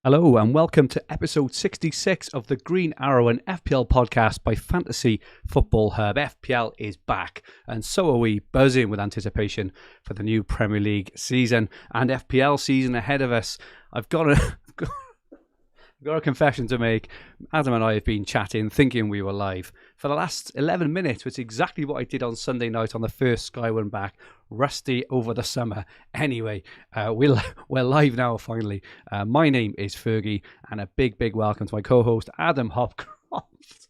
Hello and welcome to episode 66 of the Green Arrow and FPL podcast by Fantasy Football Hub. FPL is back and so are we, buzzing with anticipation for the new Premier League season and FPL season ahead of us. I've got a confession to make. Adam and I have been chatting, thinking we were live for the last 11 minutes, which is exactly what I did on Sunday night on the first Sky One back, rusty over the summer. Anyway, we're live now, finally. My name is Fergie, and a big welcome to my co-host, Adam Hopcroft.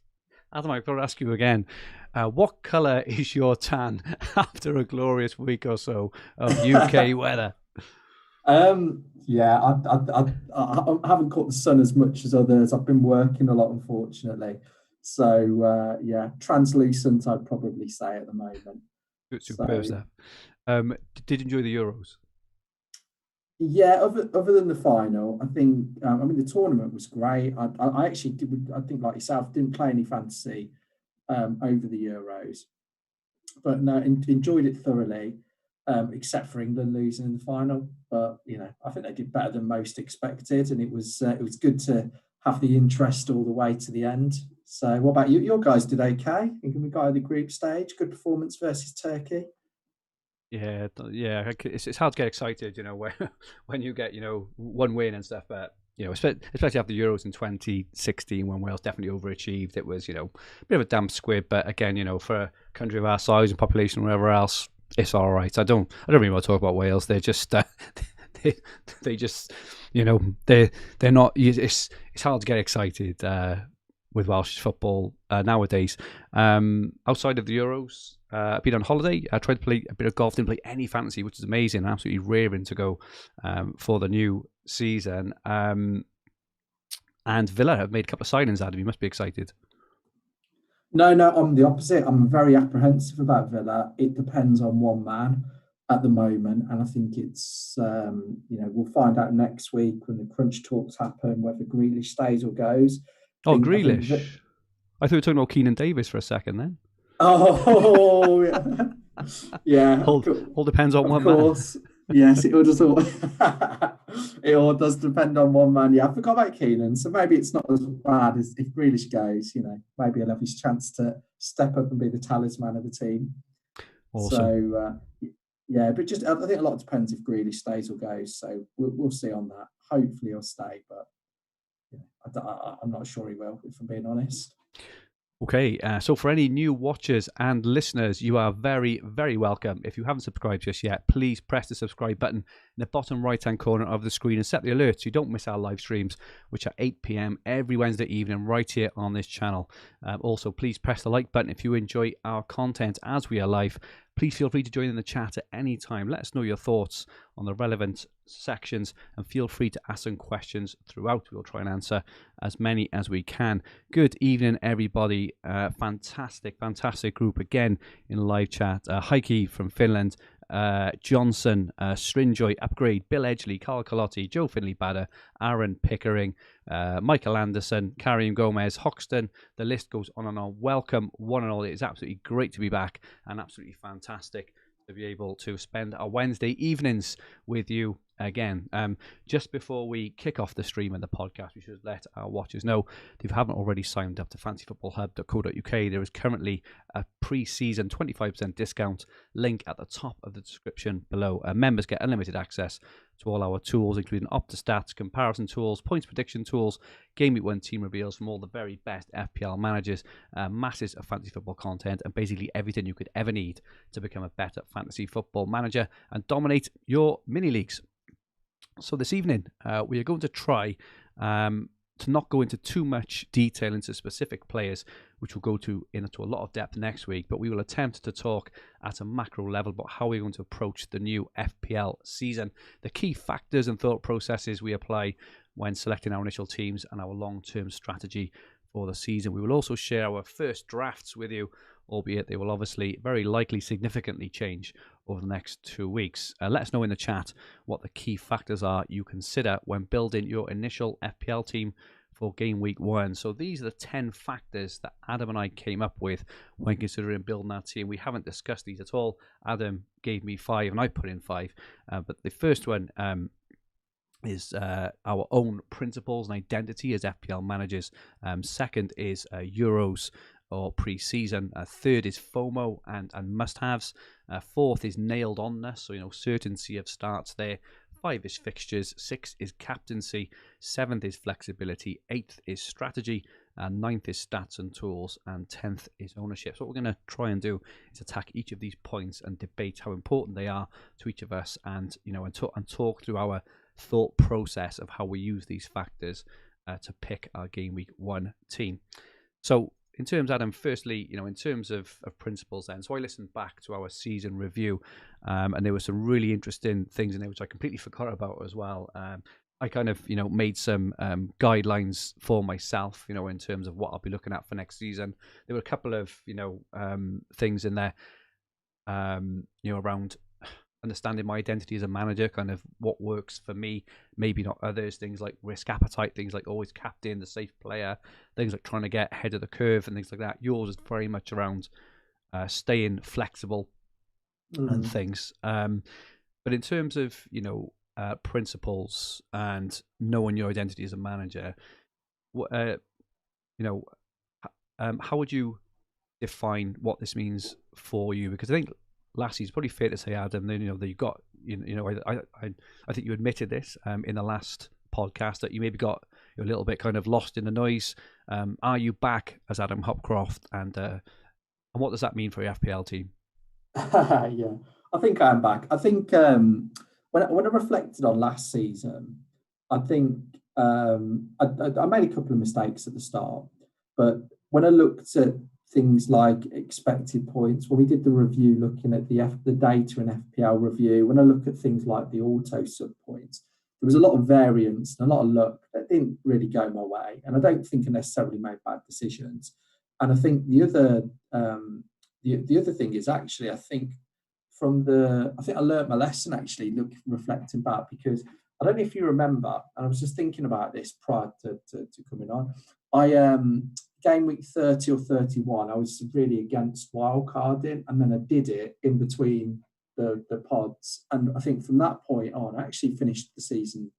Adam, I've got to ask you again, what colour is your tan after a glorious week or so of UK weather? Yeah, I haven't caught the sun as much as others. I've been working a lot, unfortunately. So, yeah, translucent, I'd probably say at the moment. Superb stuff. Did you enjoy the Euros? Yeah, other than the final, I think, the tournament was great. I actually did, I think, like yourself, didn't play any fantasy over the Euros, but no, enjoyed it thoroughly. Except for England losing in the final. But I think they did better than most expected, and it was good to have the interest all the way to the end. So, what about you? Your guys did okay. I think we got to the group stage. Good performance versus Turkey. Yeah. It's hard to get excited, when you get one win and stuff. But especially after the Euros in 2016 when Wales definitely overachieved, it was a bit of a damp squib. But again, for a country of our size and population, or whatever else, it's all right. I don't really want to talk about Wales. They're just they just they're not. It's hard to get excited with Welsh football nowadays. Outside of the Euros, I've been on holiday. I tried to play a bit of golf. Didn't play any fantasy, which is amazing. Absolutely raring to go for the new season. And Villa have made a couple of signings. Adam, you must be excited. No, I'm the opposite. I'm very apprehensive about Villa. It depends on one man at the moment, and I think it's we'll find out next week when the crunch talks happen whether Grealish stays or goes. Grealish. I thought we were talking about Keenan Davis for a second then. Oh, yeah. All depends on one man. Yes, it all does depend on one man. Yeah, I forgot about Keenan, so maybe it's not as bad as if Grealish goes. Maybe he'll have his chance to step up and be the talisman of the team. Awesome. So, yeah, but just I think a lot depends if Grealish stays or goes. So we'll see on that. Hopefully he'll stay, but I'm not sure he will, if I'm being honest. Okay, so for any new watchers and listeners, you are very, very welcome. If you haven't subscribed just yet, please press the subscribe button in the bottom right-hand corner of the screen and set the alerts so you don't miss our live streams, which are 8 p.m. every Wednesday evening right here on this channel. Also, please press the like button if you enjoy our content as we are live. Please feel free to join in the chat at any time. Let us know your thoughts on the relevant sections and feel free to ask some questions throughout. We'll try and answer as many as we can. Good evening, everybody. Fantastic group again in live chat. Heike from Finland, Johnson, Strinjoy, Upgrade, Bill Edgley, Carl Colotti, Joe Finley-Badder, Aaron Pickering, Michael Anderson, Karim Gomez, Hoxton. The list goes on and on. Welcome, one and all. It is absolutely great to be back and absolutely fantastic to be able to spend our Wednesday evenings with you again. Just before we kick off the stream and the podcast, we should let our watchers know if you haven't already signed up to fantasyfootballhub.co.uk, there is currently a pre-season 25% discount link at the top of the description below. Members get unlimited access to all our tools, including OptaStats, comparison tools, points prediction tools, Game Week 1 team reveals from all the very best FPL managers, masses of fantasy football content, and basically everything you could ever need to become a better fantasy football manager and dominate your mini leagues. So this evening, we are going to try to not go into too much detail into specific players, which we'll go into a lot of depth next week, but we will attempt to talk at a macro level about how we're going to approach the new FPL season, the key factors and thought processes we apply when selecting our initial teams and our long-term strategy for the season. We will also share our first drafts with you, albeit they will obviously very likely significantly change over the next 2 weeks. Let us know in the chat what the key factors are you consider when building your initial FPL team for game week 1. So these are the 10 factors that Adam and I came up with when considering building our team. We haven't discussed these at all. Adam gave me 5 and I put in 5. But the first one is our own principles and identity as FPL managers. Second is Euros or pre-season. Third is FOMO and must-haves. Fourth is nailed onness, so certainty of starts there. 5 is fixtures. 6 is captaincy. 7th is flexibility. 8th is strategy. And 9th is stats and tools. And 10th is ownership. So what we're going to try and do is attack each of these points and debate how important they are to each of us, and talk through our thought process of how we use these factors to pick our game week 1 team. So in terms, Adam, firstly, in terms of principles then, so I listened back to our season review, and there were some really interesting things in there which I completely forgot about as well. I kind of, made some guidelines for myself, in terms of what I'll be looking at for next season. There were a couple of, things in there, around understanding my identity as a manager, kind of what works for me, maybe not others, things like risk appetite, things like always captain, the safe player, things like trying to get ahead of the curve and things like that. Yours is very much around staying flexible and things. But in terms of, principles and knowing your identity as a manager, how would you define what this means for you? Because I think last season, it's probably fair to say, Adam, that you got, I think you admitted this in the last podcast, that you maybe got a little bit kind of lost in the noise. Are you back as Adam Hopcroft, and what does that mean for your FPL team? Yeah, I think I'm back. I think when I reflected on last season, I think I made a couple of mistakes at the start, but when I looked at things like expected points, when we did the review looking at the data in FPL review, when I look at things like the auto sub points, there was a lot of variance and a lot of luck that didn't really go my way, and I don't think I necessarily made bad decisions. And I think the other thing is, actually, I think I learned my lesson, actually, reflecting back, because I don't know if you remember, and I was just thinking about this prior to coming on. Game week 30 or 31, I was really against wildcarding, and then I did it in between the pods. And I think from that point on, I actually finished the season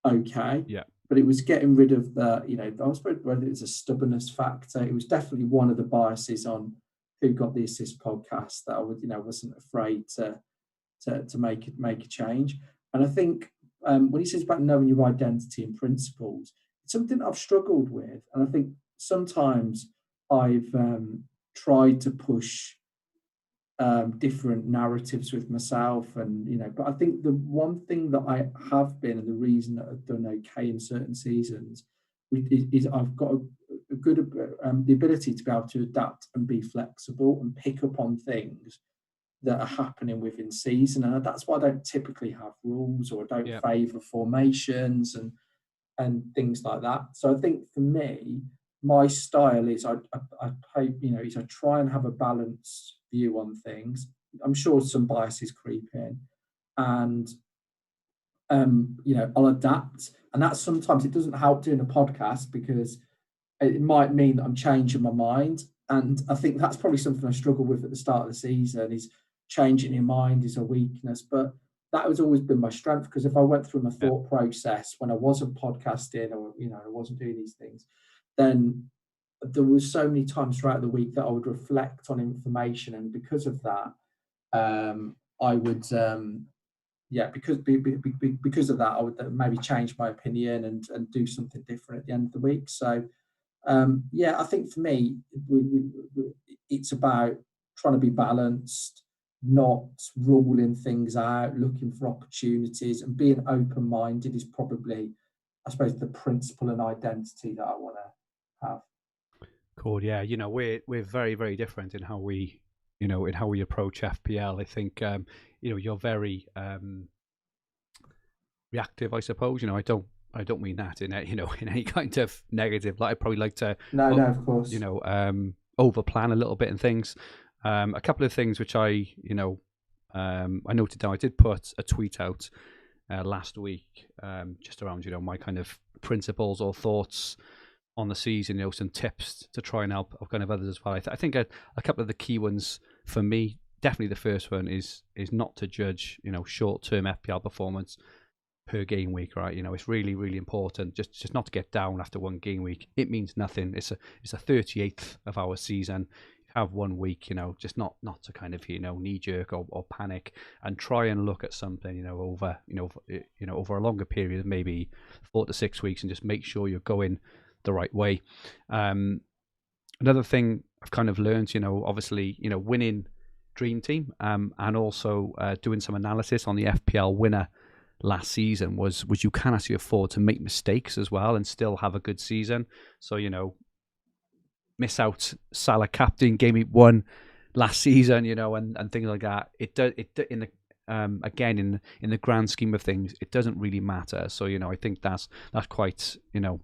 okay. Yeah. But it was getting rid of the, I was whether it's a stubbornness factor. It was definitely one of the biases on Who Got the Assist podcast that I would, wasn't afraid to make a change. And I think when he says about knowing your identity and principles, it's something I've struggled with. And I think sometimes I've tried to push different narratives with myself, and but I think the one thing that I have been, and the reason that I've done okay in certain seasons, is I've got a good the ability to be able to adapt and be flexible and pick up on things that are happening within season, and that's why I don't typically have rules, or I don't favour formations and things like that. So I think for me, my style is I try and have a balanced view on things. I'm sure some biases creep in, and I'll adapt. And that sometimes it doesn't help doing a podcast, because it might mean that I'm changing my mind. And I think that's probably something I struggle with at the start of the season, is changing your mind is a weakness. But that has always been my strength, because if I went through my thought process when I wasn't podcasting, or I wasn't doing these things, then there was so many times throughout the week that I would reflect on information, and because of that, I would because of that, I would maybe change my opinion and do something different at the end of the week. So I think for me, it's about trying to be balanced, not ruling things out, looking for opportunities, and being open-minded is probably, I suppose, the principle and identity that I want to have. Cool. Yeah. We're very, very different in how we, approach FPL. I think, you're very reactive, I suppose. I don't mean that in in any kind of negative. Like, I probably like to, no, of course, over plan a little bit and things. A couple of things which I noted down. I did put a tweet out last week, just around my kind of principles or thoughts on the season, some tips to try and help kind of others as well. I think a couple of the key ones for me, definitely the first one is not to judge short-term FPL performance per game week, right? It's really, really important just not to get down after one game week. It means nothing. It's a 38th of our season. Have 1 week, just not to kind of knee jerk or panic, and try and look at something over over a longer period of maybe 4 to 6 weeks, and just make sure you're going the right way. Another thing I've kind of learned, obviously, winning Dream Team, and also doing some analysis on the FPL winner last season was you can actually afford to make mistakes as well and still have a good season. So, miss out Salah captain game week 1 last season, and things like that. It in the again in the grand scheme of things, it doesn't really matter. So I think that's quite an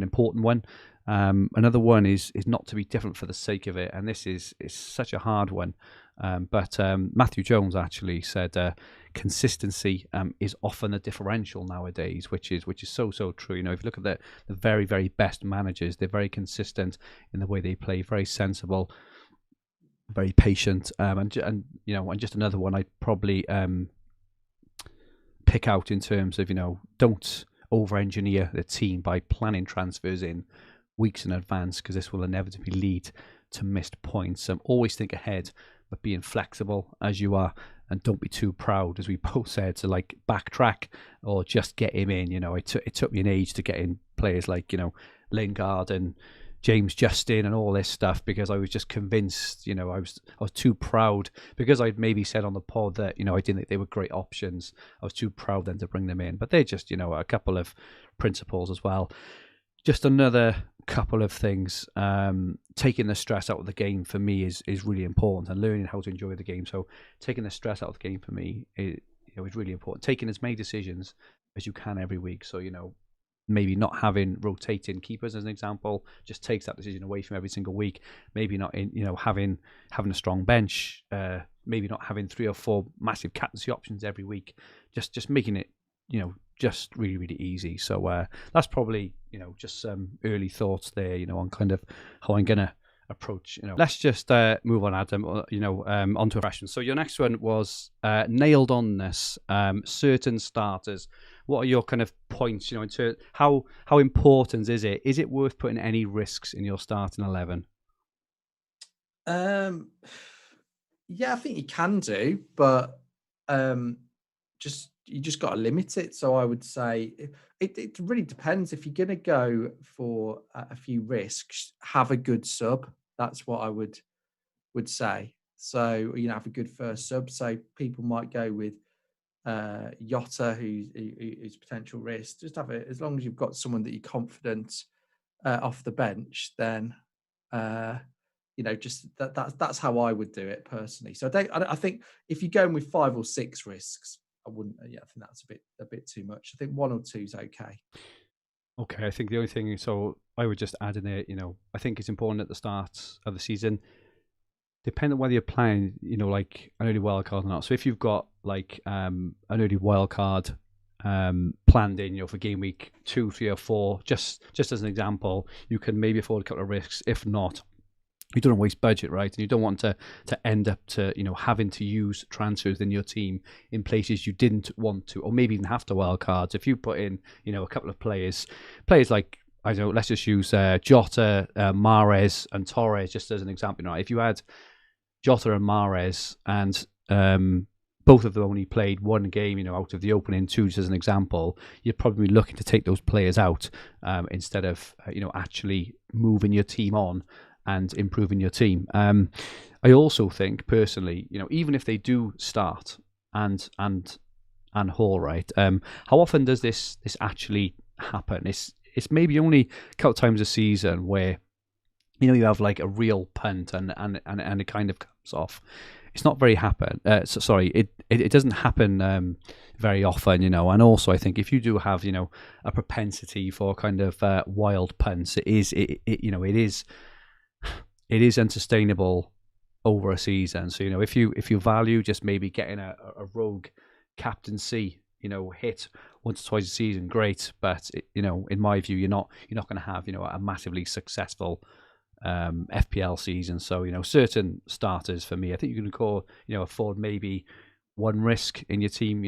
important one. Another one is not to be different for the sake of it, and this is such a hard one. But Matthew Jones actually said consistency is often a differential nowadays, which is so true. If you look at the very, very best managers, they're very consistent in the way they play, very sensible, very patient, and just another one I'd probably pick out in terms of don't over-engineer the team by planning transfers in weeks in advance, because this will inevitably lead to missed points. Always think ahead, but being flexible as you are, and don't be too proud, as we both said, to like backtrack or just get him in. It took me an age to get in players like Lingard and James Justin and all this stuff, because I was just convinced, I was too proud, because I'd maybe said on the pod that I didn't think they were great options. I was too proud then to bring them in, but they're just a couple of principles as well. Just another couple of things. Taking the stress out of the game for me is really important, and learning how to enjoy the game. So taking the stress out of the game for me is really important. Taking as many decisions as you can every week. So maybe not having rotating keepers as an example just takes that decision away from every single week. Maybe not in having a strong bench. Maybe not having 3 or 4 massive captaincy options every week. Just making it just really, really easy. So that's probably just some early thoughts there on kind of how I'm gonna approach. Let's just move on, Adam. Onto a question. So your next one was nailed on this. Certain starters. What are your kind of points? Into how important is it? Is it worth putting any risks in your starting 11? Yeah, I think you can do, but you just got to limit it. So I would say it really depends. If you're going to go for a few risks, have a good sub. That's what I would say. So have a good first sub. So people might go with Jota, who's potential risk. Just have it, as long as you've got someone that you're confident off the bench, then just that's how I would do it personally. So I think if you're going with 5 or 6 risks, I wouldn't. Yeah, I think that's a bit too much. I think 1 or 2 is okay. Okay, I think the only thing, so I would just add in there, I think it's important at the start of the season, depending on whether you're playing, like an early wild card or not. So if you've got like an early wild card planned in, for game week 2, 3, or 4, just as an example, you can maybe afford a couple of risks. If not, you don't want to waste budget, right? And you don't want to end up to having to use transfers in your team in places you didn't want to, or maybe even have to wild cards. If you put in a couple of players like, I don't know, let's just use Jota, Mahrez, and Torres just as an example. If you had Jota and Mahrez and both of them only played 1 game, out of the opening 2, just as an example, you're probably looking to take those players out instead of actually moving your team on and improving your team. I also think personally, even if they do start and haul, right, how often does this actually happen? It's maybe only a couple of times a season where you have like a real punt and it kind of comes off. It's not very happen. It doesn't happen very often, And also, I think if you do have a propensity for kind of wild punts, it is unsustainable over a season. So if you value just maybe getting a rogue captaincy, hit once or twice a season, great. But in my view, you're not going to have a massively successful FPL season. So certain starters for me, I think you can afford maybe 1 risk in your team.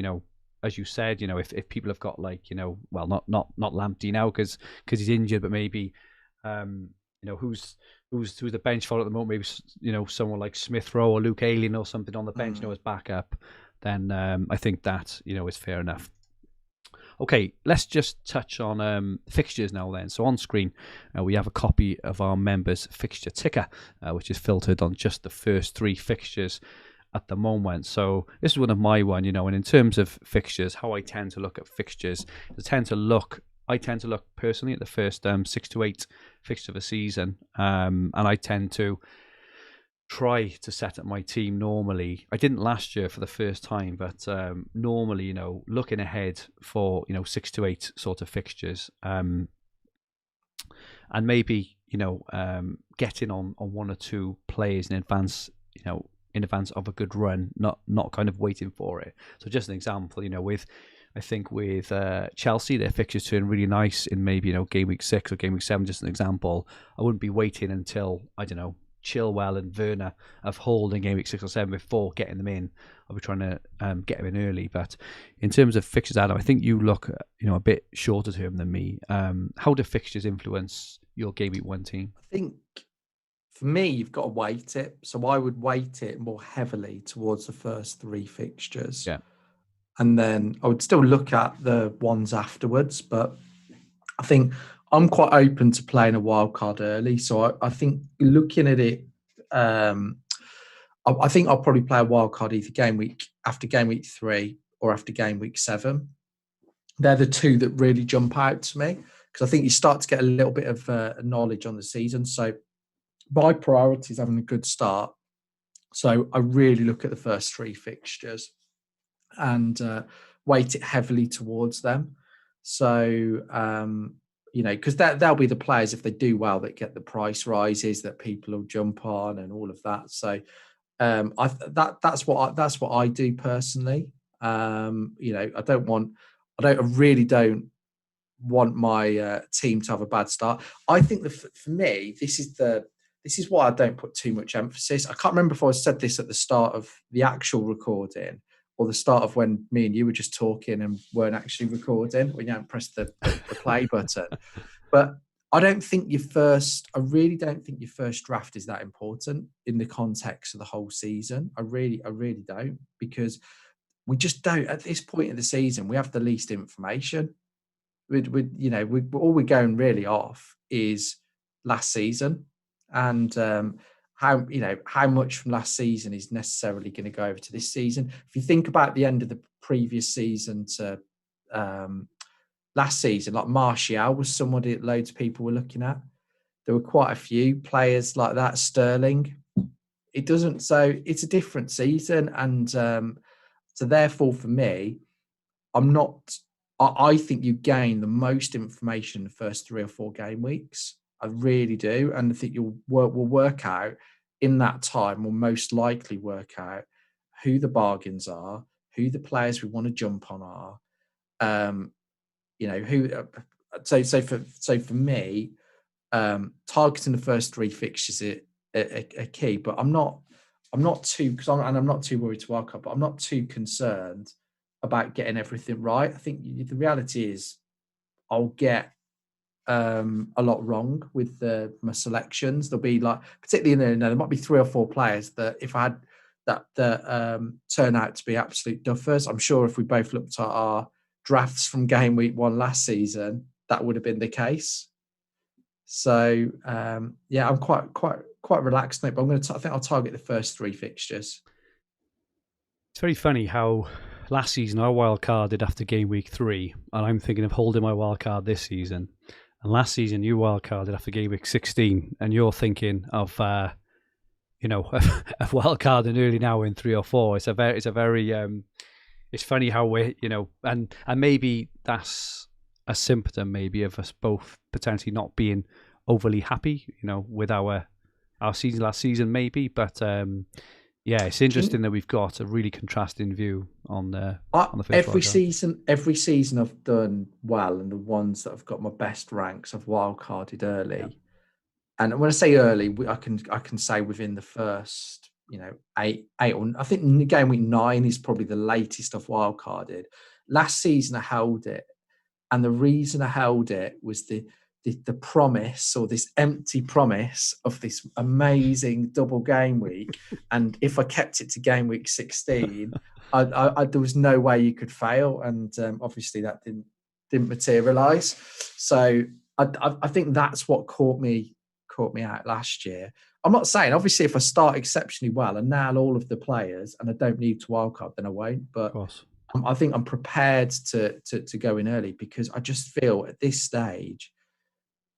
as you said, if people have got like, well, not Lamptey now because he's injured, but maybe, who's the bench for at the moment? Maybe someone like Smith Rowe or Luke Ayling or something on the bench, as backup. Then I think that is fair enough. Okay, let's just touch on fixtures now then. So on screen, we have a copy of our members' fixture ticker, which is filtered on just the first 3 fixtures at the moment. So this is one of my and in terms of fixtures, how I tend to look at fixtures, I tend to look personally at the first 6 to 8 fixtures of a season, and I tend to try to set up my team normally. I didn't last year for the first time, but normally, looking ahead for 6 to 8 sort of fixtures, and maybe getting on 1 or 2 players in advance, in advance of a good run, not kind of waiting for it. So just an example, with Chelsea, their fixtures turn really nice in maybe game week 6 or game week 7. Just an example, I wouldn't be waiting until Chilwell and Werner have hauled in game week 6 or 7 before getting them in. I'll be trying to get them in early. But in terms of fixtures, Adam, I think you look a bit shorter term than me. How do fixtures influence your game week 1 team? I think for me, you've got to weight it. So I would weight it more heavily towards the first 3 fixtures. Yeah. And then I would still look at the ones afterwards. But I think I'm quite open to playing a wild card early. So I think looking at it, I think I'll probably play a wild card either after game week 3 or after game week 7. They're the 2 that really jump out to me because I think you start to get a little bit of knowledge on the season. So my priority is having a good start. So I really look at the first 3 fixtures and weight it heavily towards them. So, because they'll be the players, if they do well, that get the price rises that people will jump on and all of that. So that's what I do personally. I really don't want my team to have a bad start. I think for me, this is why I don't put too much emphasis. I can't remember if I said this at the start of the actual recording or the start of when me and you were just talking and weren't actually recording when you hadn't pressed the play button. But I really don't think your first draft is that important in the context of the whole season. I really don't, because we just don't, at this point in the season, we have the least information. All we're going really off is last season and how much from last season is necessarily going to go over to this season. If you think about the end of the previous season to last season, like Martial was somebody that loads of people were looking at. There were quite a few players like that. Sterling. So it's a different season, and so therefore for me, I think you gain the most information in the first 3 or 4 game weeks. I really do. And I think will work out in that time, will most likely work out who the bargains are, who the players we want to jump on are, So for me, targeting the first 3 fixtures are key. But I'm not too, I'm not too worried to wildcard, but I'm not too concerned about getting everything right. I think the reality is I'll get a lot wrong with my selections. There'll be particularly there might be 3 or 4 players that if I had that turn out to be absolute duffers. I'm sure if we both looked at our drafts from game week 1 last season, that would have been the case. So I'm quite relaxed now, but I think I'll target the first 3 fixtures. It's very funny how last season I wildcarded after game week 3, and I'm thinking of holding my wildcard this season. And last season you wildcarded after game week 16, and you're thinking of of wildcarding early now in 3 or 4. It's a very it's funny how we're and maybe that's a symptom maybe of us both potentially not being overly happy with our season last season maybe, but it's interesting that we've got a really contrasting view on the first every season I've done well, and the ones that I've got my best ranks I've wildcarded early. Yeah. And when I say early, I can say within the first 8 or I think game week 9 is probably the latest I've wildcarded. last season I held it, and the reason I held it was the promise, or this empty promise, of this amazing double game week. And if I kept it to game week 16, there was no way you could fail. And obviously that didn't materialise. So I think that's what caught me out last year. I'm not saying, obviously, if I start exceptionally well and nail all of the players and I don't need to wildcard, then I won't. But I think I'm prepared to go in early, because I just feel at this stage,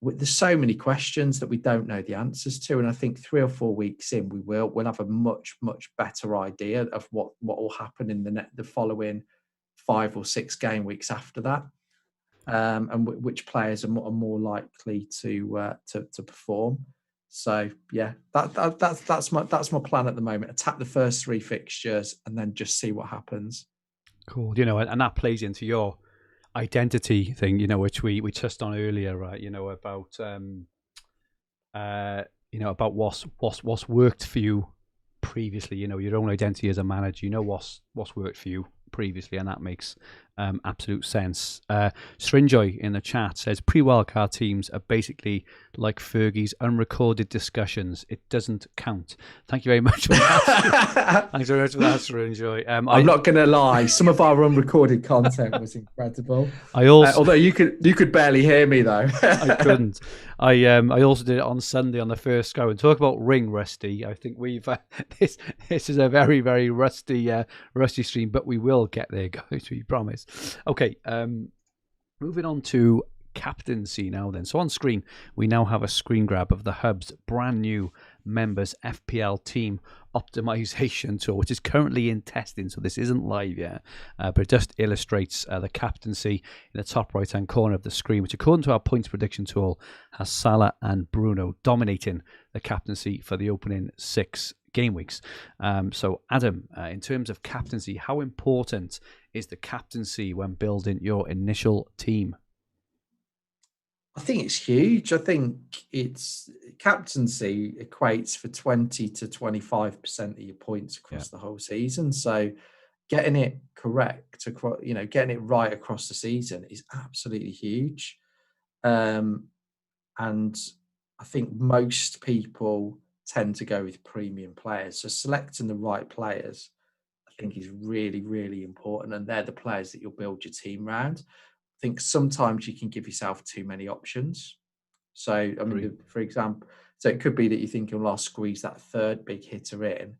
there's so many questions that we don't know the answers to. And I think 3 or 4 weeks in, we'll have a much, much better idea of what will happen in the following 5 or 6 game weeks after that. And which players are more likely to perform. So yeah, that's my plan at the moment. Attack the first 3 fixtures and then just see what happens. Cool. And that plays into your identity thing, which we touched on earlier, right? About about what's worked for you previously. Your own identity as a manager. What's worked for you previously, and that makes absolute sense. Srinjoy in the chat says pre-wildcard teams are basically like Fergie's unrecorded discussions. It doesn't count. Thank you very much for that. Thanks very much for that, Srinjoy. I'm not going to lie, some of our unrecorded content was incredible. Although you could barely hear me though. I couldn't. I also did it on Sunday on the first go, and talk about ring rusty. I think we've this is a very, very rusty stream, but we will get there, guys. We promise. Okay, moving on to captaincy now then. So on screen, we now have a screen grab of the Hub's brand new members FPL team optimization tool, which is currently in testing. So this isn't live yet, but it just illustrates the captaincy in the top right hand corner of the screen, which according to our points prediction tool has Salah and Bruno dominating the captaincy for the opening 6 game weeks. So Adam, in terms of captaincy, how important is the captaincy when building your initial team? I think it's huge. I think it's captaincy equates for 20 to 25% of your points across the whole season. So getting it correct, getting it right across the season is absolutely huge. And I think most people tend to go with premium players. So selecting the right players, I think, is really, really important. And they're the players that you'll build your team around. I think sometimes you can give yourself too many options. So, I mean, for example, so it could be that you think you'll squeeze that third big hitter in,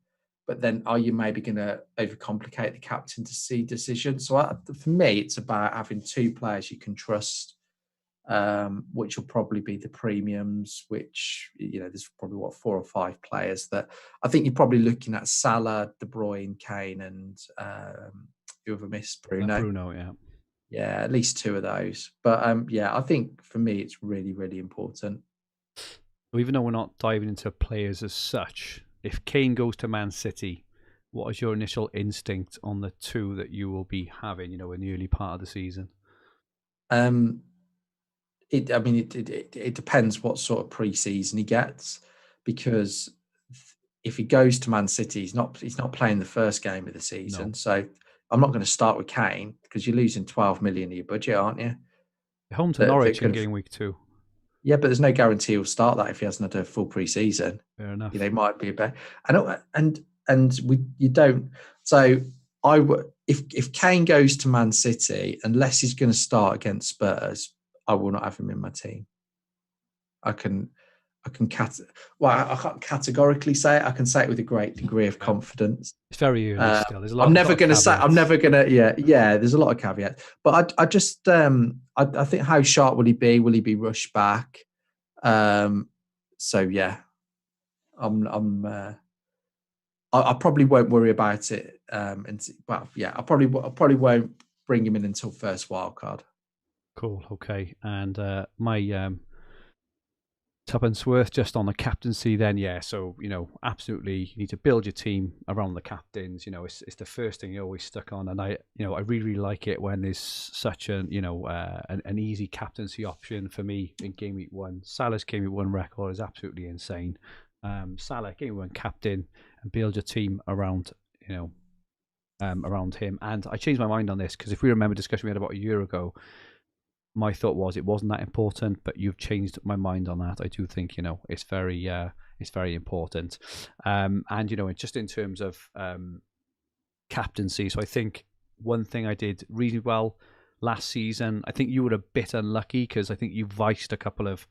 but then are you maybe going to overcomplicate the captaincy decision? So for me, it's about having 2 players you can trust, which will probably be the premiums, which, there's probably 4 or 5 players that I think you're probably looking at: Salah, De Bruyne, Kane, and whoever missed, Bruno. Bruno, yeah. Yeah, at least 2 of those. But I think for me, it's really, really important. Even though we're not diving into players as such, if Kane goes to Man City, what is your initial instinct on the 2 that you will be having, in the early part of the season? It depends what sort of pre-season he gets, because if he goes to Man City, he's not playing the first game of the season. No. So I'm not going to start with Kane, because you're losing 12 million of your budget, aren't you? Home to Norwich in game week 2. Yeah, but there's no guarantee he'll start that if he hasn't had a full pre-season. Fair enough. They might be a bit. You don't. So if Kane goes to Man City, unless he's going to start against Spurs, I will not have him in my team. I can't categorically say it. I can say it with a great degree of confidence. It's very early still. There's a lot. Yeah, there's a lot of caveats. But I just I think, how sharp will he be? Will he be rushed back? So yeah, I probably won't worry about it. I probably won't bring him in until first wildcard. Cool. Okay. And my Tuppence worth just on the captaincy then, yeah. So, absolutely you need to build your team around the captains. It's the first thing you're always stuck on. And I really like it when there's such an easy captaincy option for me in game week 1. Salah's game week 1 record is absolutely insane. Salah, game week 1 captain, and build your team around, around him. And I changed my mind on this because if we remember discussion we had about a year ago, my thought was it wasn't that important, but you've changed my mind on that. I do think, it's very important. And, just in terms of captaincy, so I think one thing I did reasonably well last season, I think you were a bit unlucky because I think you viced a couple of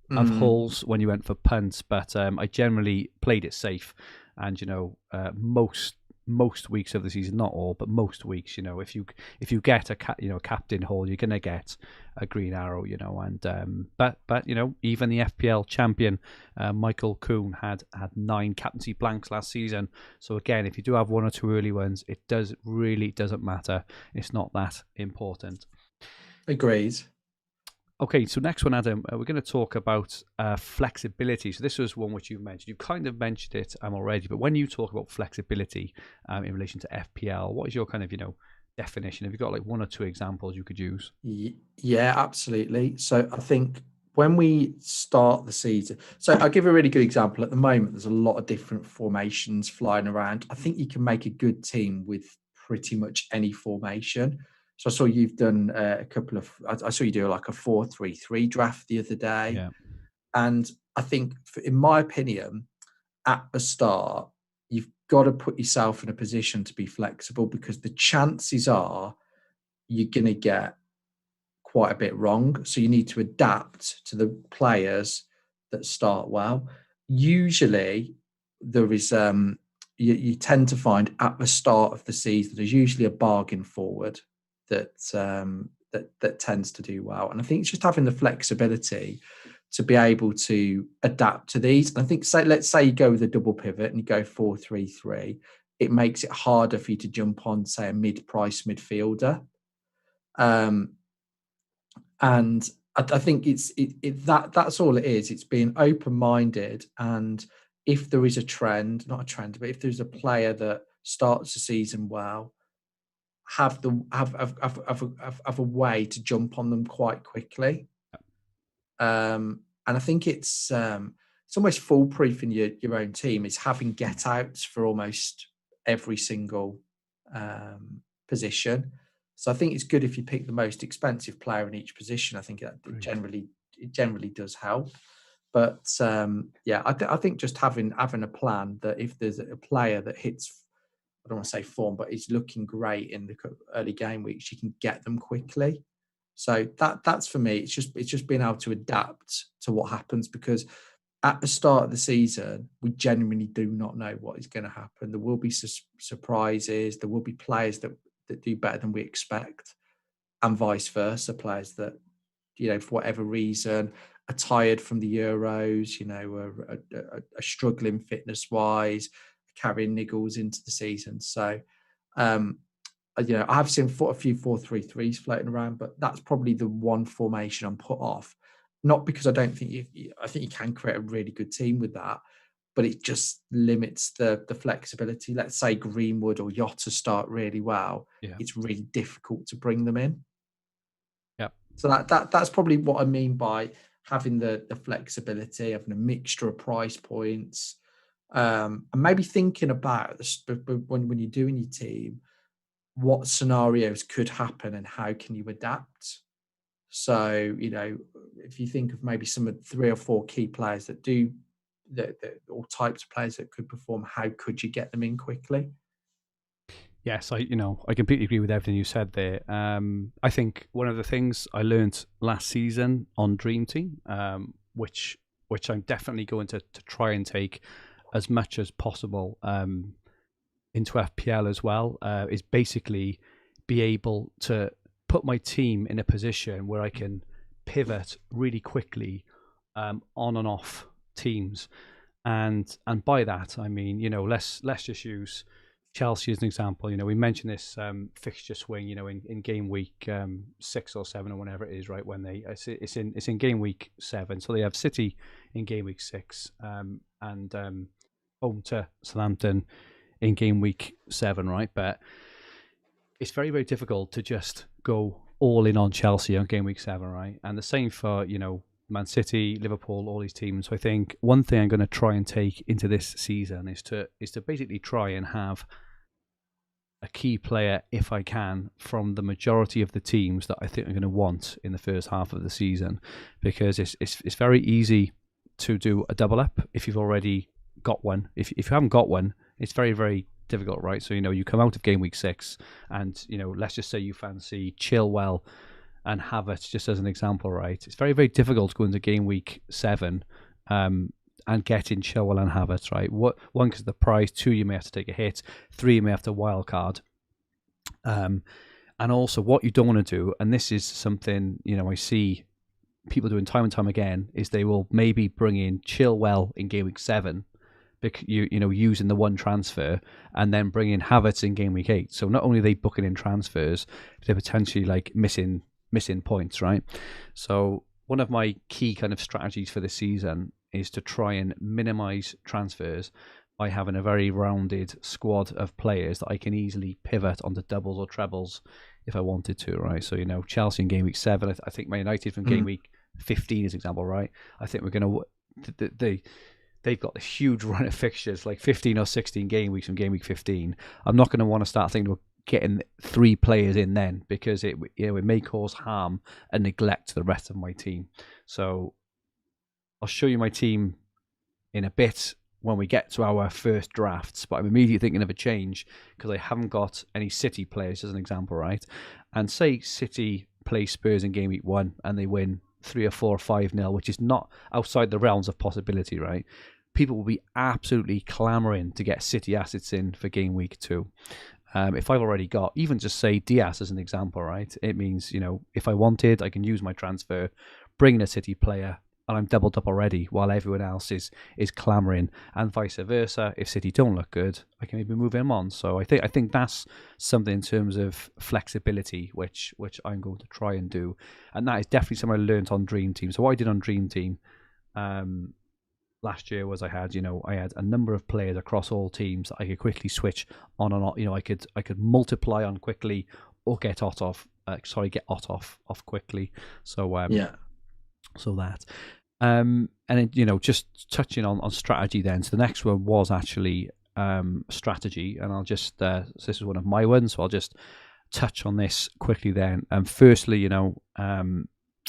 holes when you went for punts, but I generally played it safe. And, most weeks of the season, not all, but most weeks, if you get a captain hole, you're gonna get a green arrow, and but even the FPL champion Michael Kuhn had 9 captaincy blanks last season. So again, if you do have 1 or 2 early ones, it really doesn't matter. It's not that important. Agreed. Okay, so next one, Adam, we're going to talk about flexibility. So this was one which you've mentioned. You've kind of mentioned it already, but when you talk about flexibility in relation to FPL, what is your kind of, definition? Have you got like 1 or 2 examples you could use? Yeah, absolutely. So I think when we start the season, so I'll give a really good example. At the moment, there's a lot of different formations flying around. I think you can make a good team with pretty much any formation. So I saw you've done a couple of. I saw you do like a 4-3-3 draft the other day, Yeah. And I think, in my opinion, at the start, you've got to put yourself in a position to be flexible because the chances are you're going to get quite a bit wrong. So you need to adapt to the players that start well. Usually, there is you tend to find at the start of the season there's usually a bargain forward that tends to do well. And I think it's just having the flexibility to be able to adapt to these. And I think, let's say you go with a double pivot and you go 4-3-3, it makes it harder for you to jump on, say, a mid-price midfielder. And I think that's all it is. It's being open-minded, and if there is a trend, not a trend, but if there's a player that starts the season well, have a way to jump on them quite quickly. And I think it's almost foolproof in your own team. It's having get outs for almost every single position. So I think it's good if you pick the most expensive player in each position. I think it generally does help. But I think just having a plan that if there's a player that hits, I don't want to say form, but is looking great in the early game weeks, you can get them quickly. So that's for me. It's just being able to adapt to what happens, because at the start of the season, we genuinely do not know what is going to happen. There will be surprises. There will be players that do better than we expect, and vice versa. Players that, for whatever reason, are tired from the Euros, are struggling fitness-wise, carrying niggles into the season. So, I have seen a few 4-3-3s floating around, but that's probably the one formation I'm put off. Not because I don't think I think you can create a really good team with that, but it just limits the flexibility. Let's say Greenwood or Jota start really well. Yeah. It's really difficult to bring them in. Yeah. So that's probably what I mean by having the flexibility, having a mixture of price points, and maybe thinking about this when you're doing your team, what scenarios could happen and how can you adapt. So, if you think of maybe some of 3 or 4 key players that do or types of players that could perform, how could you get them in quickly? Yes, I completely agree with everything you said there. I think one of the things I learned last season on Dream Team, which I'm definitely going to try and take as much as possible into FPL as well, is basically be able to put my team in a position where I can pivot really quickly on and off teams, and by that I mean let's just use Chelsea as an example. We mentioned this fixture swing, in game week 6 or 7 or whenever it is, right? When it's in game week 7, so they have City in game week 6 and home to Southampton in game week 7, right? But it's very, very difficult to just go all in on Chelsea on game week 7, right? And the same for Man City, Liverpool, all these teams. So I think one thing I'm going to try and take into this season is to basically try and have a key player, if I can, from the majority of the teams that I think I'm going to want in the first half of the season, because it's very easy to do a double up if you've already got one. If you haven't got one, it's very, very difficult, right? So, you come out of game week 6 and, let's just say you fancy Chilwell and Havertz, just as an example, right? It's very, very difficult to go into game week 7 and get in Chilwell and Havertz, right? One, because of the price. 2, you may have to take a hit. 3, you may have to wild card. And also, what you don't want to do, and this is something, I see people doing time and time again, is they will maybe bring in Chilwell in game week 7, using the one transfer, and then bring in Havertz in game week 8. So not only are they booking in transfers, they're potentially like missing points, right? So one of my key kind of strategies for this season is to try and minimize transfers by having a very rounded squad of players that I can easily pivot onto doubles or trebles if I wanted to, right? So, Chelsea in game week 7, I think Man United from game week 15 is an example, right? I think we're going to... They've got this huge run of fixtures, like 15 or 16 game weeks from game week 15. I'm not going to want to start thinking about getting 3 players in then, because it may cause harm and neglect to the rest of my team. So I'll show you my team in a bit when we get to our first drafts, but I'm immediately thinking of a change because I haven't got any City players, as an example, right? And say City play Spurs in game week 1 and they win 3 or 4 or 5-0, which is not outside the realms of possibility, right? People will be absolutely clamouring to get City assets in for game week 2. If I've already got, even just say Diaz as an example, right? It means, if I wanted, I can use my transfer, bring in a City player, and I'm doubled up already while everyone else is clamouring, and vice versa. If City don't look good, I can maybe move him on. So I think that's something in terms of flexibility, which I'm going to try and do, and that is definitely something I learned on Dream Team. So what I did on Dream Team last year was I had a number of players across all teams that I could quickly switch on and off. I could multiply on quickly or get Ott off quickly. So so that. And then, just touching on strategy then. So the next one was actually strategy, and I'll just so this is one of my ones, so I'll just touch on this quickly then. And firstly,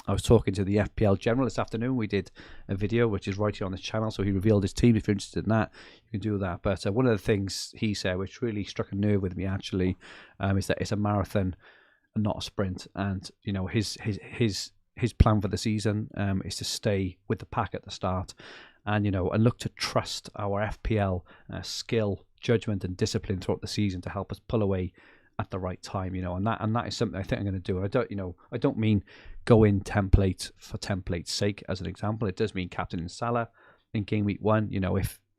I was talking to the FPL General this afternoon. We did a video which is right here on this channel, so he revealed his team. If you're interested in that, you can do that. But one of the things he said, which really struck a nerve with me actually, is that it's a marathon and not a sprint. And his plan for the season is to stay with the pack at the start, and and look to trust our FPL skill, judgment, and discipline throughout the season to help us pull away at the right time. And that is something I think I'm going to do. I don't mean go in template for template's sake. As an example, it does mean captaining Salah in game week 1.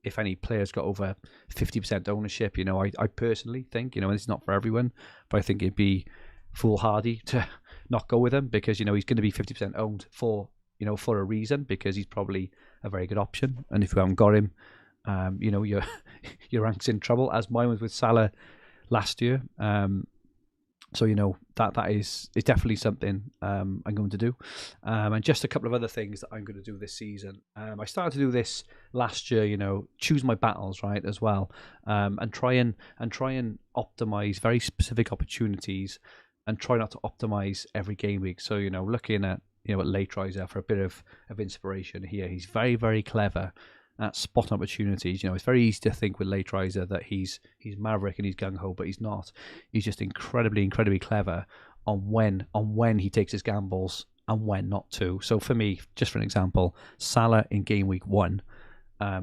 If any players got over 50% ownership, I personally think, and it's not for everyone, but I think it'd be foolhardy to not go with him, because he's going to be 50% owned for a reason, because he's probably a very good option. And if you haven't got him, your rank's in trouble, as mine was with Salah last year. So that is definitely something I'm going to do. And just a couple of other things that I'm going to do this season. I started to do this last year. Choose my battles, right, as well, and try and optimize very specific opportunities, and try not to optimize every game week. So looking at at Leitriser for a bit of inspiration here. He's very, very clever at spot opportunities. It's very easy to think with Leitriser that he's maverick and he's gung ho, but he's not. He's just incredibly clever on when he takes his gambles and when not to. So for me, just for an example, Salah in game week 1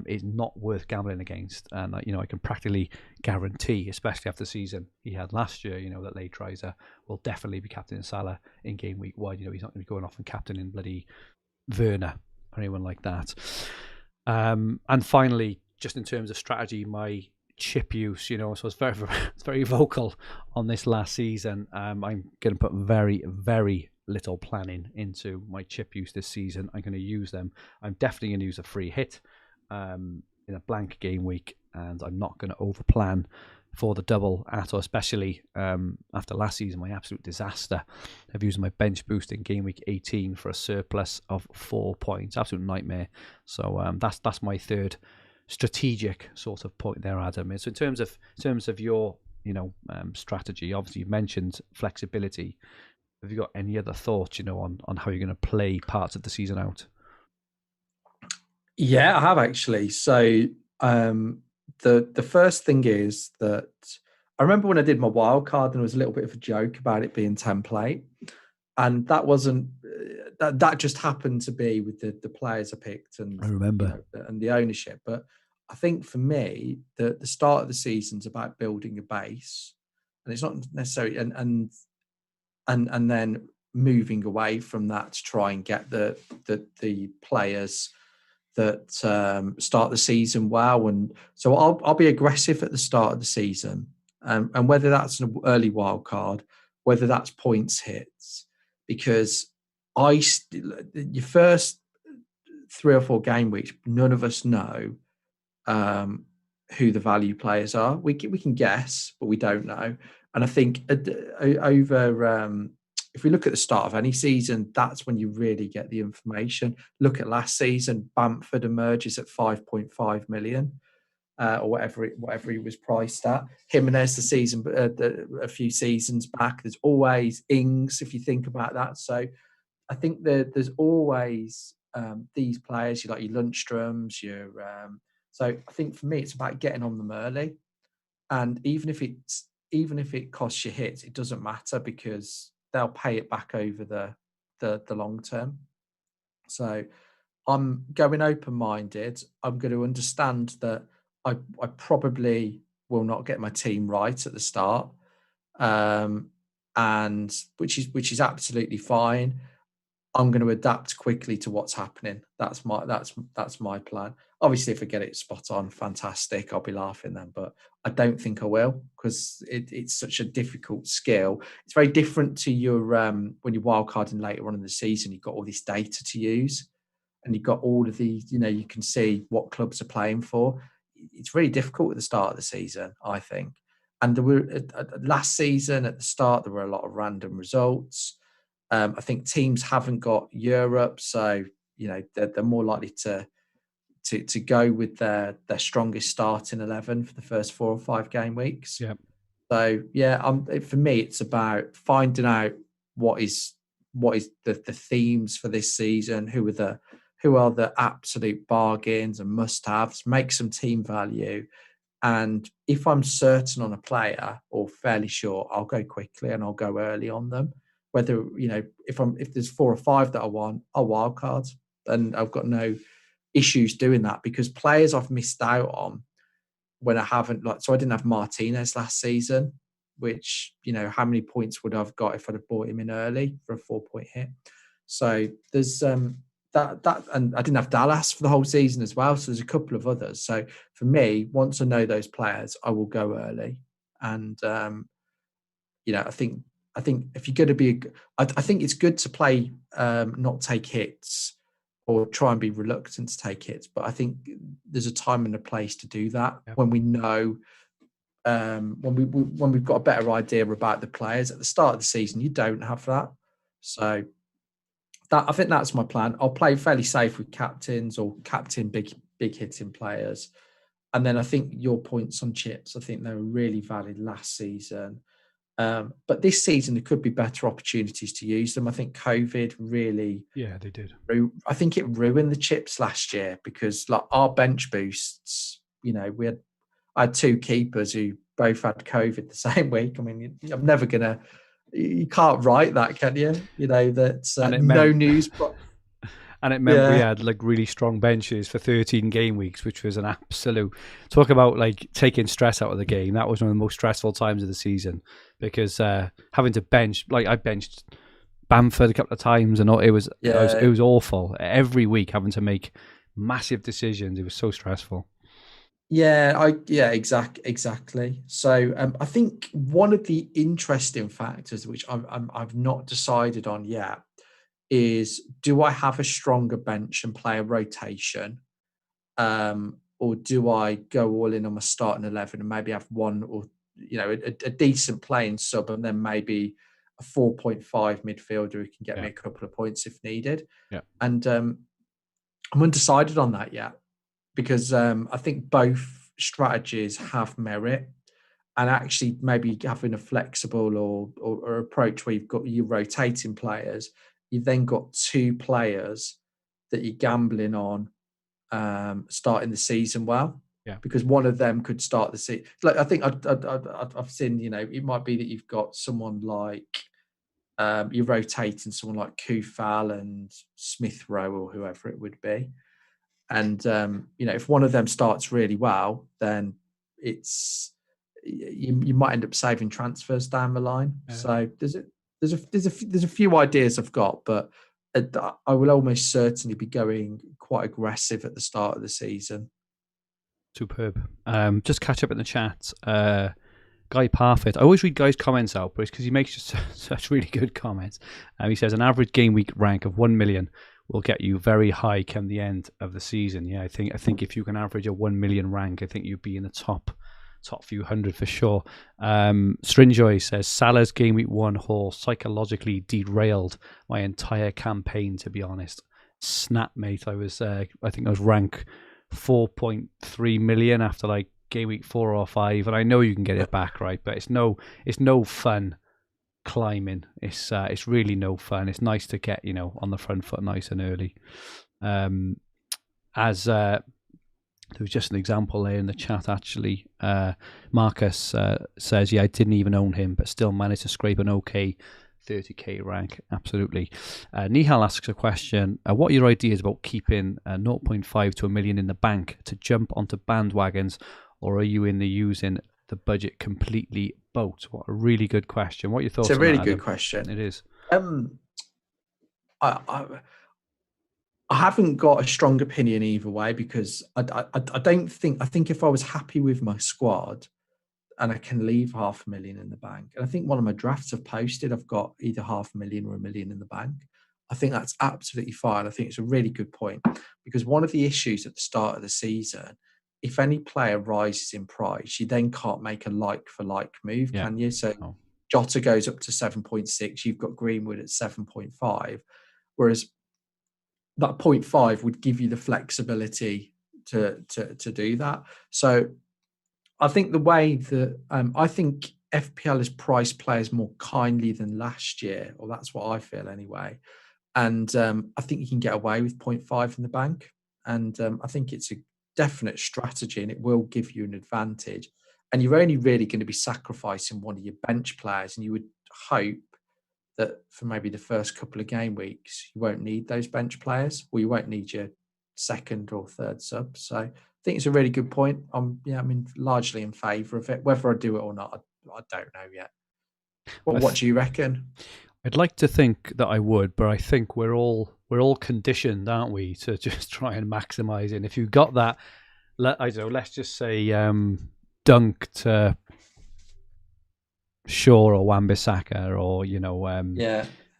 is not worth gambling against, and I can practically guarantee, especially after the season he had last year, that Leitriser will definitely be captaining Salah in game week 1. He's not going to be going off and captaining bloody Werner or anyone like that. And finally, just in terms of strategy, my chip use, so I was very vocal on this last season. I'm going to put very, very little planning into my chip use this season. I'm going to use them. I'm definitely going to use a free hit in a blank game week, and I'm not going to over plan for the double at all, especially after last season, my absolute disaster of using my bench boost in game week 18 for a surplus of 4 points. Absolute nightmare. So that's my third strategic sort of point there, Adam. So in terms of your strategy. Obviously, you've mentioned flexibility. Have you got any other thoughts, on how you're going to play parts of the season out? Yeah, I have actually. So the first thing is that I remember when I did my wild card, and there was a little bit of a joke about it being template, and that wasn't that just happened to be with the players I picked, and I remember, and the ownership. But I think for me, the start of the season's about building a base, and it's not necessarily and then moving away from that to try and get the players that start the season well. And so I'll be aggressive at the start of the season, and whether that's an early wild card, whether that's points hits, because your first 3 or 4 game weeks, none of us know who the value players are. We can guess, but we don't know. And I think over if we look at the start of any season, that's when you really get the information. Look at last season, Bamford emerges at 5.5 million, or whatever he was priced at. Jimenez a few seasons back. There's always Ings, if you think about that. So I think there's always these players, your Lundstroms, so I think for me, it's about getting on them early, and even if it costs you hits, it doesn't matter because they'll pay it back over the long term. So I'm going open-minded. I'm going to understand that I probably will not get my team right at the start, and which is absolutely fine. I'm going to adapt quickly to what's happening. That's my plan. Obviously, if I get it spot on, fantastic. I'll be laughing then, but I don't think I will because it's such a difficult skill. It's very different to your when you're wildcarding later on in the season. You've got all this data to use, and you've got all of these. You can see what clubs are playing for. It's really difficult at the start of the season, I think. And there were last season at the start, there were a lot of random results. I think teams haven't got Europe, so they're more likely to go with their strongest starting 11 for the first 4 or 5 game weeks. Yeah. So for me, it's about finding out what is the themes for this season. Who are the absolute bargains and must-haves? Make some team value. And if I'm certain on a player or fairly sure, I'll go quickly and I'll go early on them. Whether, if there's 4 or 5 that I want, I'll wildcard. And I've got no issues doing that because players I've missed out on when I haven't, so I didn't have Martinez last season, which, how many points would I've got if I'd have bought him in early for a 4-point hit? So there's that, and I didn't have Dallas for the whole season as well. So there's a couple of others. So for me, once I know those players, I will go early. And I think if you're going to be, I think it's good to play, not take hits or try and be reluctant to take hits. But I think there's a time and a place to do that when we know, when we've got a better idea about the players. At the start of the season, you don't have that. So I think that's my plan. I'll play fairly safe with captains or captain big hitting players. And then I think your points on chips, I think they were really valid last season. But this season, there could be better opportunities to use them. I think COVID really... Yeah, they did. I think it ruined the chips last year because our bench boosts, I had 2 keepers who both had COVID the same week. I mean, I'm never going to... You can't write that, can you? That's no news... And it meant we had really strong benches for 13 game weeks, which was an absolute... Talk about taking stress out of the game. That was one of the most stressful times of the season because having to bench... I benched Bamford a couple of times and it was awful. Every week having to make massive decisions. It was so stressful. Exactly. So I think one of the interesting factors, which I've not decided on yet, is do I have a stronger bench and play a rotation, or do I go all in on my starting 11 and maybe have one or a decent playing sub and then maybe a 4.5 midfielder who can get me a couple of points if needed. And I'm undecided on that yet because I think both strategies have merit. and actually maybe having a flexible or approach where you've got your rotating players, you've then got 2 players that you're gambling on starting the season well. Yeah. Because one of them could start the season. Like I think I've seen, it might be that you've got someone like you're rotating someone like Kufal and Smith Rowe or whoever it would be. And if one of them starts really well, then you might end up saving transfers down the line. Yeah. So there's a few ideas I've got, but I will almost certainly be going quite aggressive at the start of the season. Superb. Just catch up in the chat. Guy Parfit. I always read Guy's comments out, but it's because he makes just such really good comments. He says an average game week rank of 1 million will get you very high come the end of the season. Yeah, I think if you can average a 1 million rank, I think you'd be in the top few hundred for sure. Stringjoy says Salah's game week 1 haul psychologically derailed my entire campaign, to be honest. Snap, mate. I think I was rank 4.3 million after like game week 4 or 5, and I know you can get it back, right? But it's no fun climbing. It's really no fun. It's nice to get on the front foot nice and early. As there was just an example there in the chat actually. Marcus says, yeah, I didn't even own him, but still managed to scrape an okay 30k rank. Absolutely. Nihal asks a question. What are your ideas about keeping 0.5 to 1 million in the bank to jump onto bandwagons, or are you in the using the budget completely boat? What a really good question. What are your thoughts on that? It's a really good question. It is. I haven't got a strong opinion either way, because I think if I was happy with my squad and I can leave 500,000 in the bank, and I think one of my drafts I've posted, I've got either 500,000 or 1 million in the bank. I think that's absolutely fine. I think it's a really good point, because one of the issues at the start of the season, if any player rises in price, you then can't make a like-for-like move, can you? So Jota goes up to 7.6, you've got Greenwood at 7.5, whereas that 0.5 would give you the flexibility to do that. So I think the way that I think FPL has priced players more kindly than last year, or that's what I feel anyway. And I think you can get away with 0.5 in the bank. And I think it's a definite strategy, and it will give you an advantage. And you're only really going to be sacrificing one of your bench players, and you would hope that for maybe the first couple of game weeks, you won't need those bench players, or you won't need your second or third sub. So I think it's a really good point. I'm largely in favour of it. Whether I do it or not, I don't know yet. Well, what do you reckon? I'd like to think that I would, but I think we're all conditioned, aren't we, to just try and maximise it. And if you've got that, I don't know, let's just say dunk to Shaw or Wan-Bissaka, or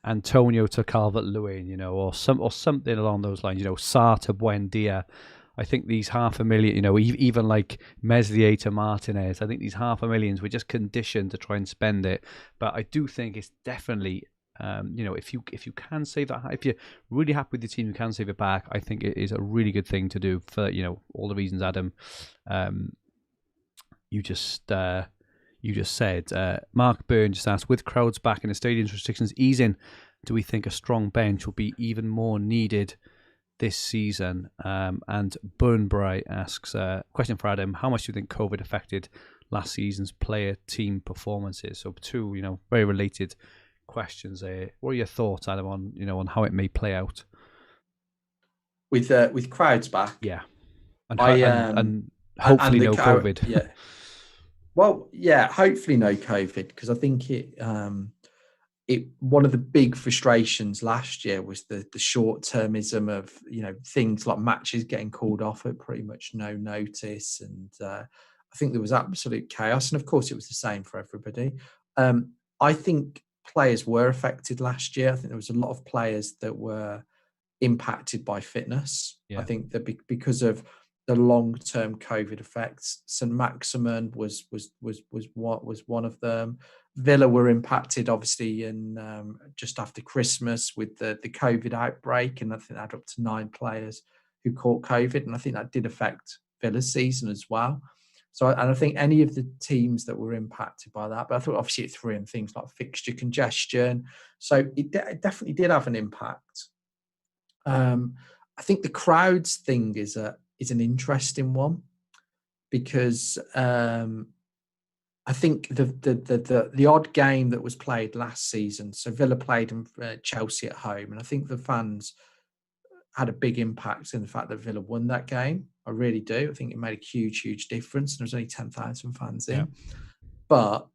Antonio to Calvert-Lewin, or something along those lines. Sarr to Buendia. I think these 500,000, even like Meslier to Martinez, I think these 500,000, we're just conditioned to try and spend it. But I do think it's definitely, if you can save that, if you're really happy with your team, you can save it back. I think it is a really good thing to do for all the reasons, Adam. You just said. Mark Byrne just asked, with crowds back and the stadium's restrictions easing, do we think a strong bench will be even more needed this season? And Burnbrae asks, question for Adam, how much do you think COVID affected last season's player team performances? So two, very related questions there. What are your thoughts, Adam, on how it may play out? With crowds back? Yeah. And hopefully no COVID. Yeah. Well, yeah, hopefully no COVID, because I think it one of the big frustrations last year was the short-termism of things like matches getting called off at pretty much no notice, and I think there was absolute chaos, and of course it was the same for everybody. I think players were affected last year. I think there was a lot of players that were impacted by fitness. Yeah. I think that because of the long-term COVID effects, St. Maximin was one of them. Villa were impacted, obviously, in just after Christmas with the COVID outbreak, and I think that had up to 9 players who caught COVID, and I think that did affect Villa's season as well. So, and I think any of the teams that were impacted by that, but I thought obviously it threw in things like fixture congestion. So it definitely did have an impact. I think the crowds thing is an interesting one, because I think the odd game that was played last season, so Villa played Chelsea at home, and I think the fans had a big impact in the fact that Villa won that game. I really do. I think it made a huge difference. There was only 10,000 fans in. But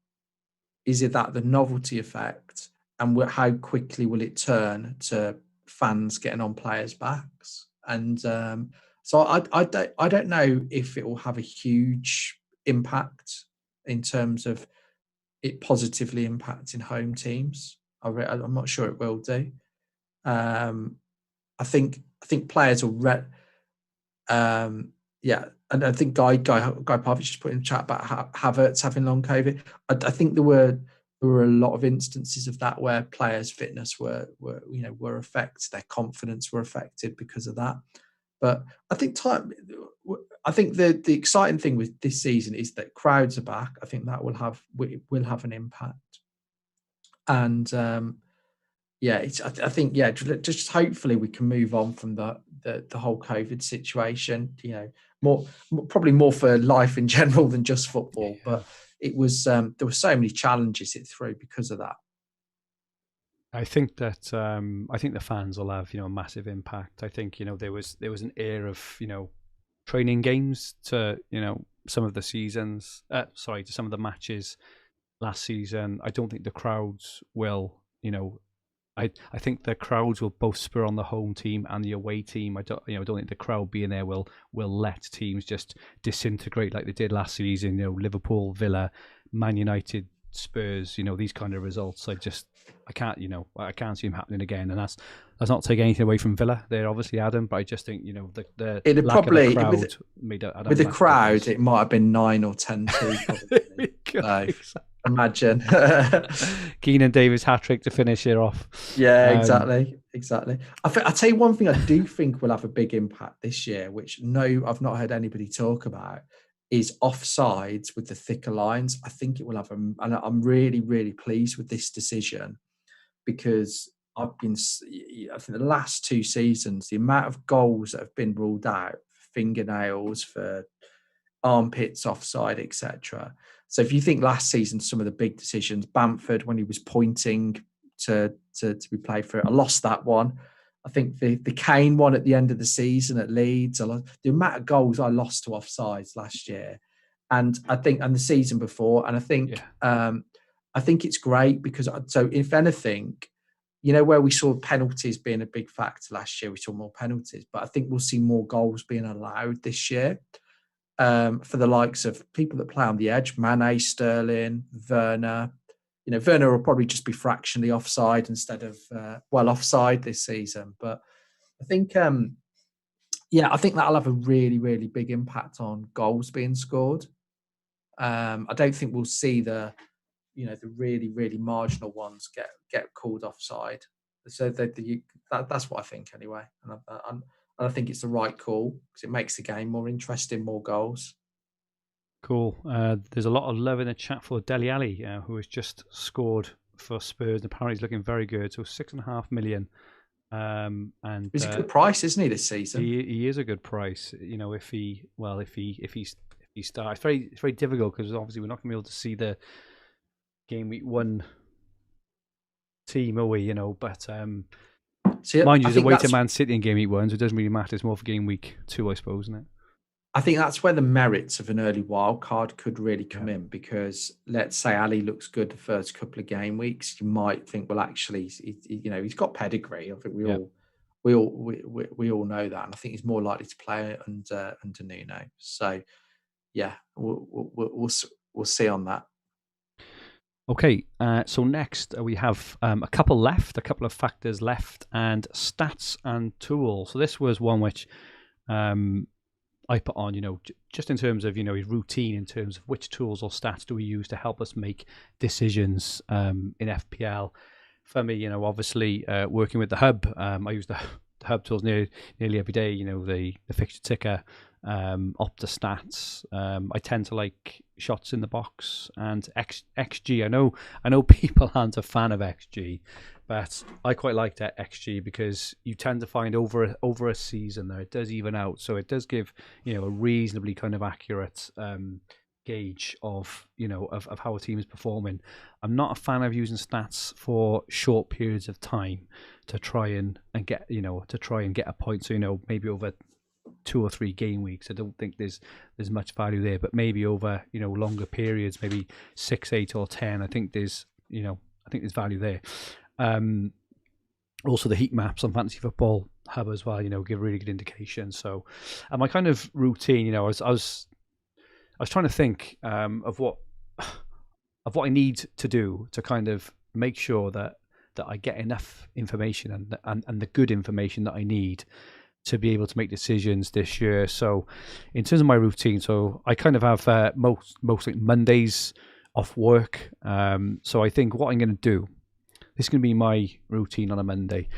is it that the novelty effect, and how quickly will it turn to fans getting on players' backs? And so I don't know if it will have a huge impact in terms of it positively impacting home teams. I'm not sure it will do. I think players will and I think Guy Parvich just put in the chat about Havertz having long COVID. I think there were a lot of instances of that where players' fitness were affected, their confidence were affected because of that. But I think the exciting thing with this season is that crowds are back. I think that will have an impact. And I think just hopefully we can move on from the whole COVID situation. Probably more for life in general than just football. Yeah. But it was there were so many challenges it threw because of that. I think that the fans will have a massive impact. I think there was an air of training games to some of the seasons. To some of the matches last season. I don't think the crowds will I think the crowds will both spur on the home team and the away team. I don't think the crowd being there will let teams just disintegrate like they did last season. Liverpool, Villa, Man United, Spurs. These kind of results. I can't see them happening again. And that's not taking anything away from Villa. They're obviously Adam, but I just think the lack of the crowd made it. With the crowd, it might have been 9 or 10-2. Probably. Imagine Keenan Davis hat-trick to finish it off. Yeah, exactly. I'll tell you one thing I do think will have a big impact this year, which I've not heard anybody talk about, is offsides with the thicker lines. I think it will have and I'm really, really pleased with this decision, because I think the last 2 seasons, the amount of goals that have been ruled out, fingernails, for armpits offside, etc. So if you think last season, some of the big decisions, Bamford when he was pointing to be played for it, I lost that one. I think the Kane one at the end of the season at Leeds, the amount of goals I lost to offsides last year, and the season before, and I think it's great because if anything, where we saw penalties being a big factor last year, we saw more penalties, but I think we'll see more goals being allowed this year. For the likes of people that play on the edge, Mane, Sterling, Werner. Werner will probably just be fractionally offside instead of offside this season. But I think, I think that'll have a really, really big impact on goals being scored. I don't think we'll see the really, really marginal ones get called offside. So that's what I think anyway. And I think it's the right call because it makes the game more interesting, more goals. Cool. There's a lot of love in the chat for Dele Alli, who has just scored for Spurs. Apparently, he's looking very good. So 6.5 million. And he's a good price, isn't he, this season? He is a good price. If he starts, it's very difficult because obviously we're not going to be able to see the game week 1 team, are we? But. Mind you, there's a way to Man City in game week 1, so it doesn't really matter. It's more for game week 2, I suppose, isn't it? I think that's where the merits of an early wild card could really come in, because let's say Ali looks good the first couple of game weeks, you might think, well, actually, he's got pedigree. I think we all know that, and I think he's more likely to play under Nuno. So, we'll see on that. Okay, so next we have a couple of factors left, and stats and tools. So this was one which I put on, just in terms of, his routine, in terms of which tools or stats do we use to help us make decisions in FPL. For me, obviously working with the hub, I use the hub tools nearly every day. You know, the fixture ticker, Opta stats. I tend to like shots in the box and XG. I know people aren't a fan of XG, but I quite like that XG because you tend to find over a season there it does even out, so it does give, you know, a reasonably kind of accurate gauge of, you know, of how a team is performing. I'm not a fan of using stats for short periods of time to try and get, you know, get a point. So, you know, maybe over 2 or 3 game weeks, I don't think there's much value there. But maybe over, you know, longer periods, maybe 6, 8, or 10, I think there's value there. Also the heat maps on Fantasy Football Hub as well, you know, give really good indication. So, my kind of routine, you know, I was trying to think of what I need to do to kind of make sure that I get enough information and the good information that I need to be able to make decisions this year. So in terms of my routine, so I kind of have most like Mondays off work. So I think what I'm going to do, this is going to be my routine on a Monday.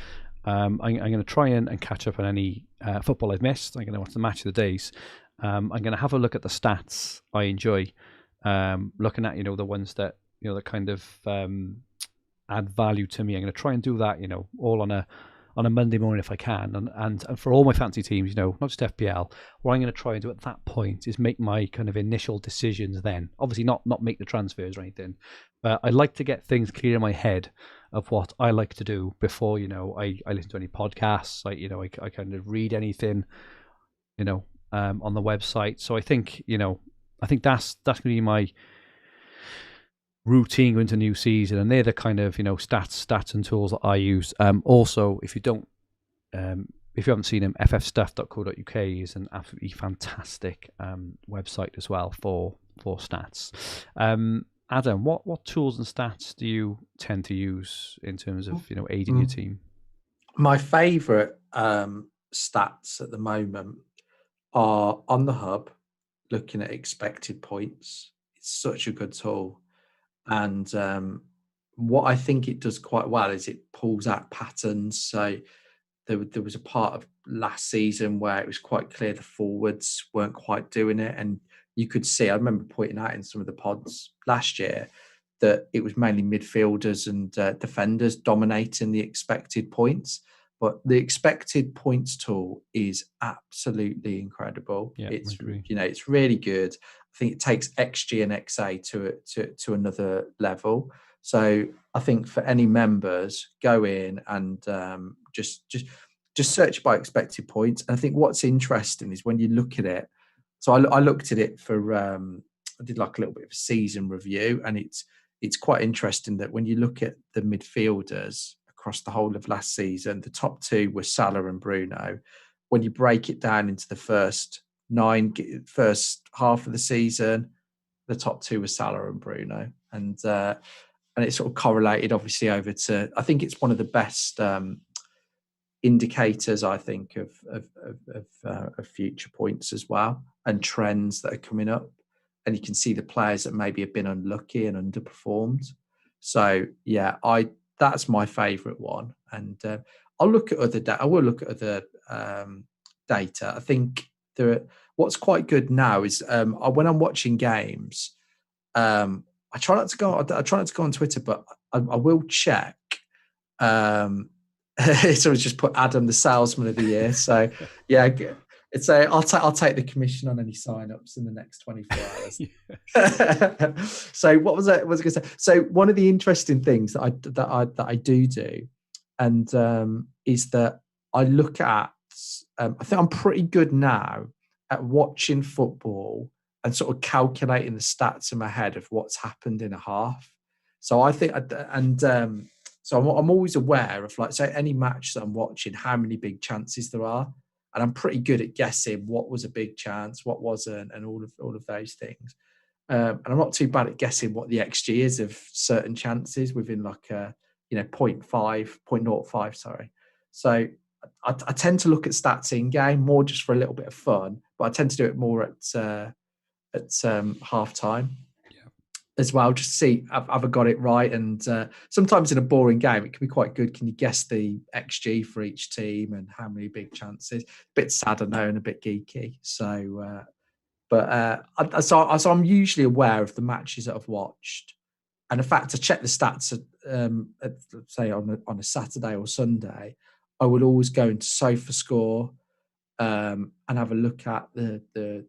I'm going to try and catch up on any football I've missed. I'm going to watch the match of the days. I'm going to have a look at the stats I enjoy, looking at, you know, the ones that, you know, that kind of add value to me. I'm going to try and do that, you know, all on a Monday morning if I can, and for all my fantasy teams, you know, not just FPL. What I'm going to try and do at that point is make my kind of initial decisions. Then, obviously, not make the transfers or anything, but I like to get things clear in my head of what I like to do before, you know, I listen to any podcasts. I kind of read anything, you know, on the website. So I think, you know, that's going to be my routine going into new season, and they're the kind of, you know, stats and tools that I use. Also, if you haven't seen them, ffstuff.co.uk is an absolutely fantastic website as well for stats. Adam, what tools and stats do you tend to use in terms of, you know, aiding your team? My favourite stats at the moment are on the hub, looking at expected points. It's such a good tool. And what I think it does quite well is it pulls out patterns. So there was a part of last season where it was quite clear the forwards weren't quite doing it. And you could see, I remember pointing out in some of the pods last year that it was mainly midfielders and defenders dominating the expected points. But the expected points tool is absolutely incredible. Yeah, it's, I agree. you know, it's really good. I think it takes XG and XA to another level. So I think for any members, go in and just search by expected points. And I think what's interesting is when you look at it. So I looked at it for I did like a little bit of a season review, and it's quite interesting that when you look at the midfielders across the whole of last season, the top 2 were Salah and Bruno. When you break it down into the first half of the season, the top 2 were Salah and Bruno, and it sort of correlated obviously over to, I think it's one of the best indicators, I think, of future points as well, and trends that are coming up. And you can see the players that maybe have been unlucky and underperformed. So yeah, that's my favourite one. And I'll look at other data. I will look at other data. I think what's quite good now is when I'm watching games, I try not to go on Twitter, but I will check. So it's just put Adam the salesman of the year. So yeah, I'll take the commission on any sign-ups in the next 24 hours. So what was I going to say? So one of the interesting things that I do, and is that I look at. I think I'm pretty good now at watching football and sort of calculating the stats in my head of what's happened in a half. So I think, so I'm always aware of, like, say, any match that I'm watching, how many big chances there are. And I'm pretty good at guessing what was a big chance, what wasn't, and all of those things. And I'm not too bad at guessing what the XG is of certain chances within like 0.05, sorry. So I tend to look at stats in game more just for a little bit of fun, but I tend to do it more at half time. Yeah. as well, just to see have I got it right. And sometimes in a boring game, it can be quite good. Can you guess the XG for each team and how many big chances? A bit sad, I know, and a bit geeky. So, so I'm usually aware of the matches that I've watched. And in fact, I check the stats at say on a Saturday or Sunday. I would always go into SofaScore and have a look at the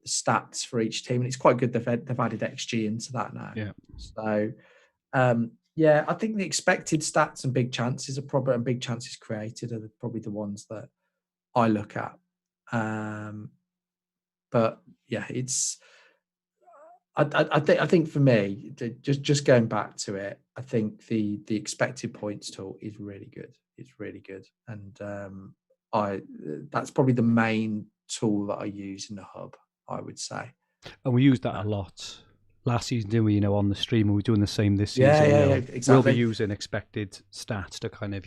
stats for each team, and it's quite good. They've added XG into that now. Yeah. So yeah, I think the expected stats and big chances are probably, and big chances created are probably the ones that I look at. But yeah, it's. I think for me, just going back to it, I think the expected points tool is really good. It's really good, and that's probably the main tool that I use in the hub, I would say. And we used that a lot last season, didn't we? On the stream, and we're doing the same this season. Yeah, exactly. We'll be using expected stats to kind of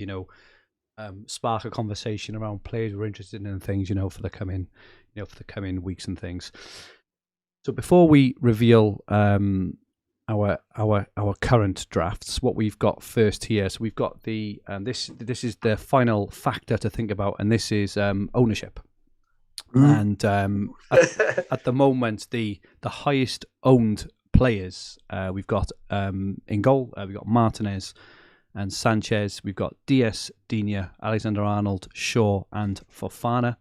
spark a conversation around players we're interested in and things, for the coming weeks and things. So before we reveal our current drafts, what we've got first here. So we've got the this is the final factor to think about, and this is ownership. And at the moment, the highest owned players we've got in goal. We've got Martinez and Sanchez. We've got Diaz, Digne, Alexander-Arnold, Shaw, and Fofana.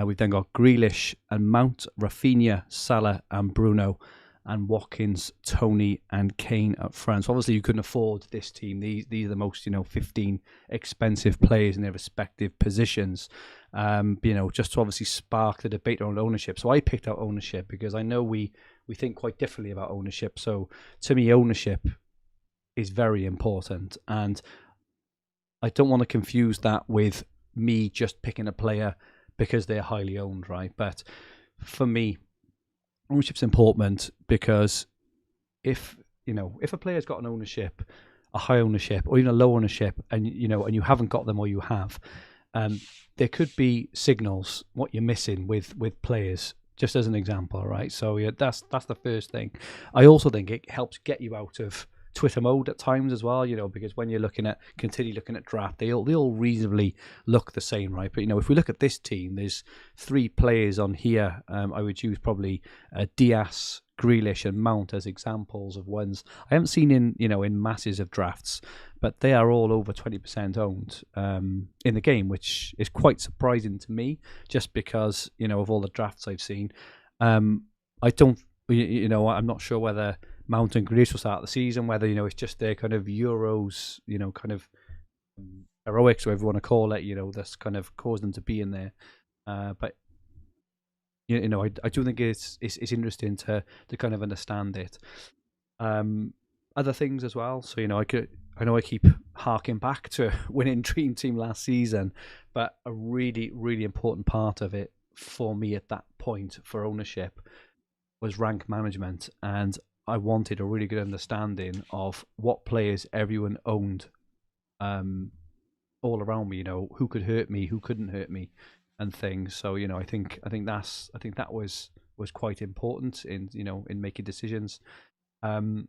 We've then got Grealish and Mount, Rafinha, Salah and Bruno, and Watkins, Tony and Kane up front. So obviously you couldn't afford this team. These are the most 15 expensive players in their respective positions. Just to obviously spark the debate around ownership. So I picked out ownership because I know we think quite differently about ownership. So to me, ownership is very important, and I don't want to confuse that with me just picking a player because they're highly owned, right? But for me, ownership's important because if a player's got an ownership, a high ownership, or even a low ownership, and you haven't got them, or you have, there could be signals what you're missing with players. Just as an example, right? So yeah, that's the first thing. I also think it helps get you out of Twitter mode at times as well, because when you're continue looking at draft, they all reasonably look the same, right? But if we look at this team, there's 3 players on here. I would use probably Diaz, Grealish, and Mount as examples of ones I haven't seen in masses of drafts, but they are all over 20% owned in the game, which is quite surprising to me, just because of all the drafts I've seen. I don't, I'm not sure whether Mount and Grealish will start the season, whether it's just their kind of Euros, kind of heroics, or whatever you want to call it, that's kind of caused them to be in there. But I do think it's interesting to kind of understand it. Other things as well. So I know I keep harking back to winning Dream Team last season, but a really, really important part of it for me at that point for ownership was rank management, and I wanted a really good understanding of what players everyone owned all around me, who could hurt me, who couldn't hurt me, and things. So I think that was quite important in in making decisions. And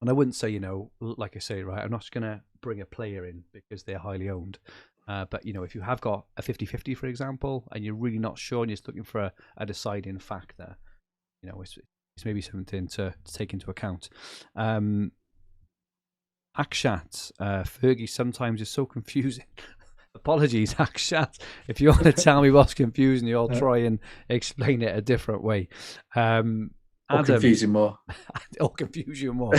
I wouldn't say like I say, right, I'm not just going to bring a player in because they're highly owned. But if you have got a 50-50, for example, and you're really not sure and you're just looking for a deciding factor, it's maybe something to take into account. Akshat, Fergie sometimes is so confusing. Apologies, Akshat. If you want to tell me what's confusing you, I'll try and explain it a different way. Adam, or confuse you more. Or confuse you more.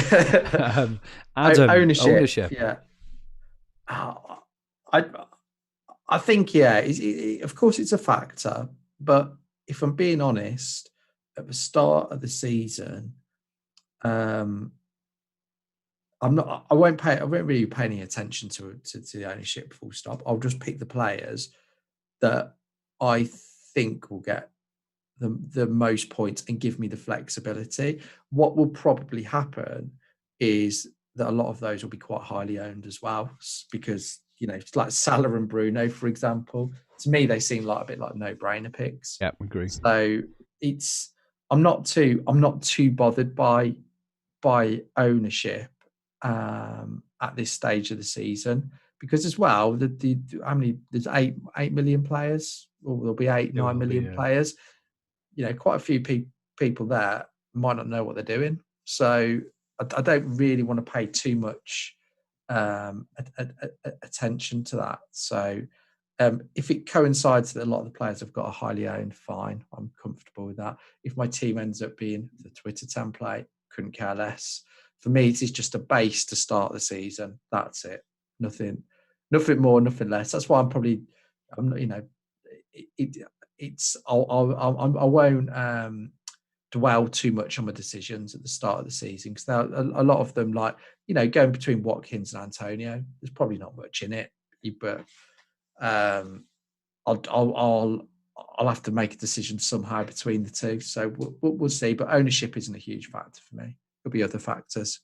Adam, ownership. Yeah. I think, of course it's a factor, but if I'm being honest, at the start of the season, I won't really pay any attention to the ownership full stop. I'll just pick the players that I think will get the most points and give me the flexibility. What will probably happen is that a lot of those will be quite highly owned as well, because like Salah and Bruno, for example, to me they seem like a bit like no-brainer picks. Yeah, agree. So I'm not too bothered by by ownership at this stage of the season, because as well, how many? There's 8 million players, or there'll be 9 million players. Quite a few people there might not know what they're doing. So I don't really want to pay too much attention to that. So if it coincides that a lot of the players have got a highly owned, fine, I'm comfortable with that. If my team ends up being the Twitter template, couldn't care less. For me, it is just a base to start the season. That's it. Nothing more, nothing less. That's why I won't dwell too much on my decisions at the start of the season, because a lot of them, like, going between Watkins and Antonio, there's probably not much in it, but I'll have to make a decision somehow between the two. So we'll see. But ownership isn't a huge factor for me. There'll be other factors.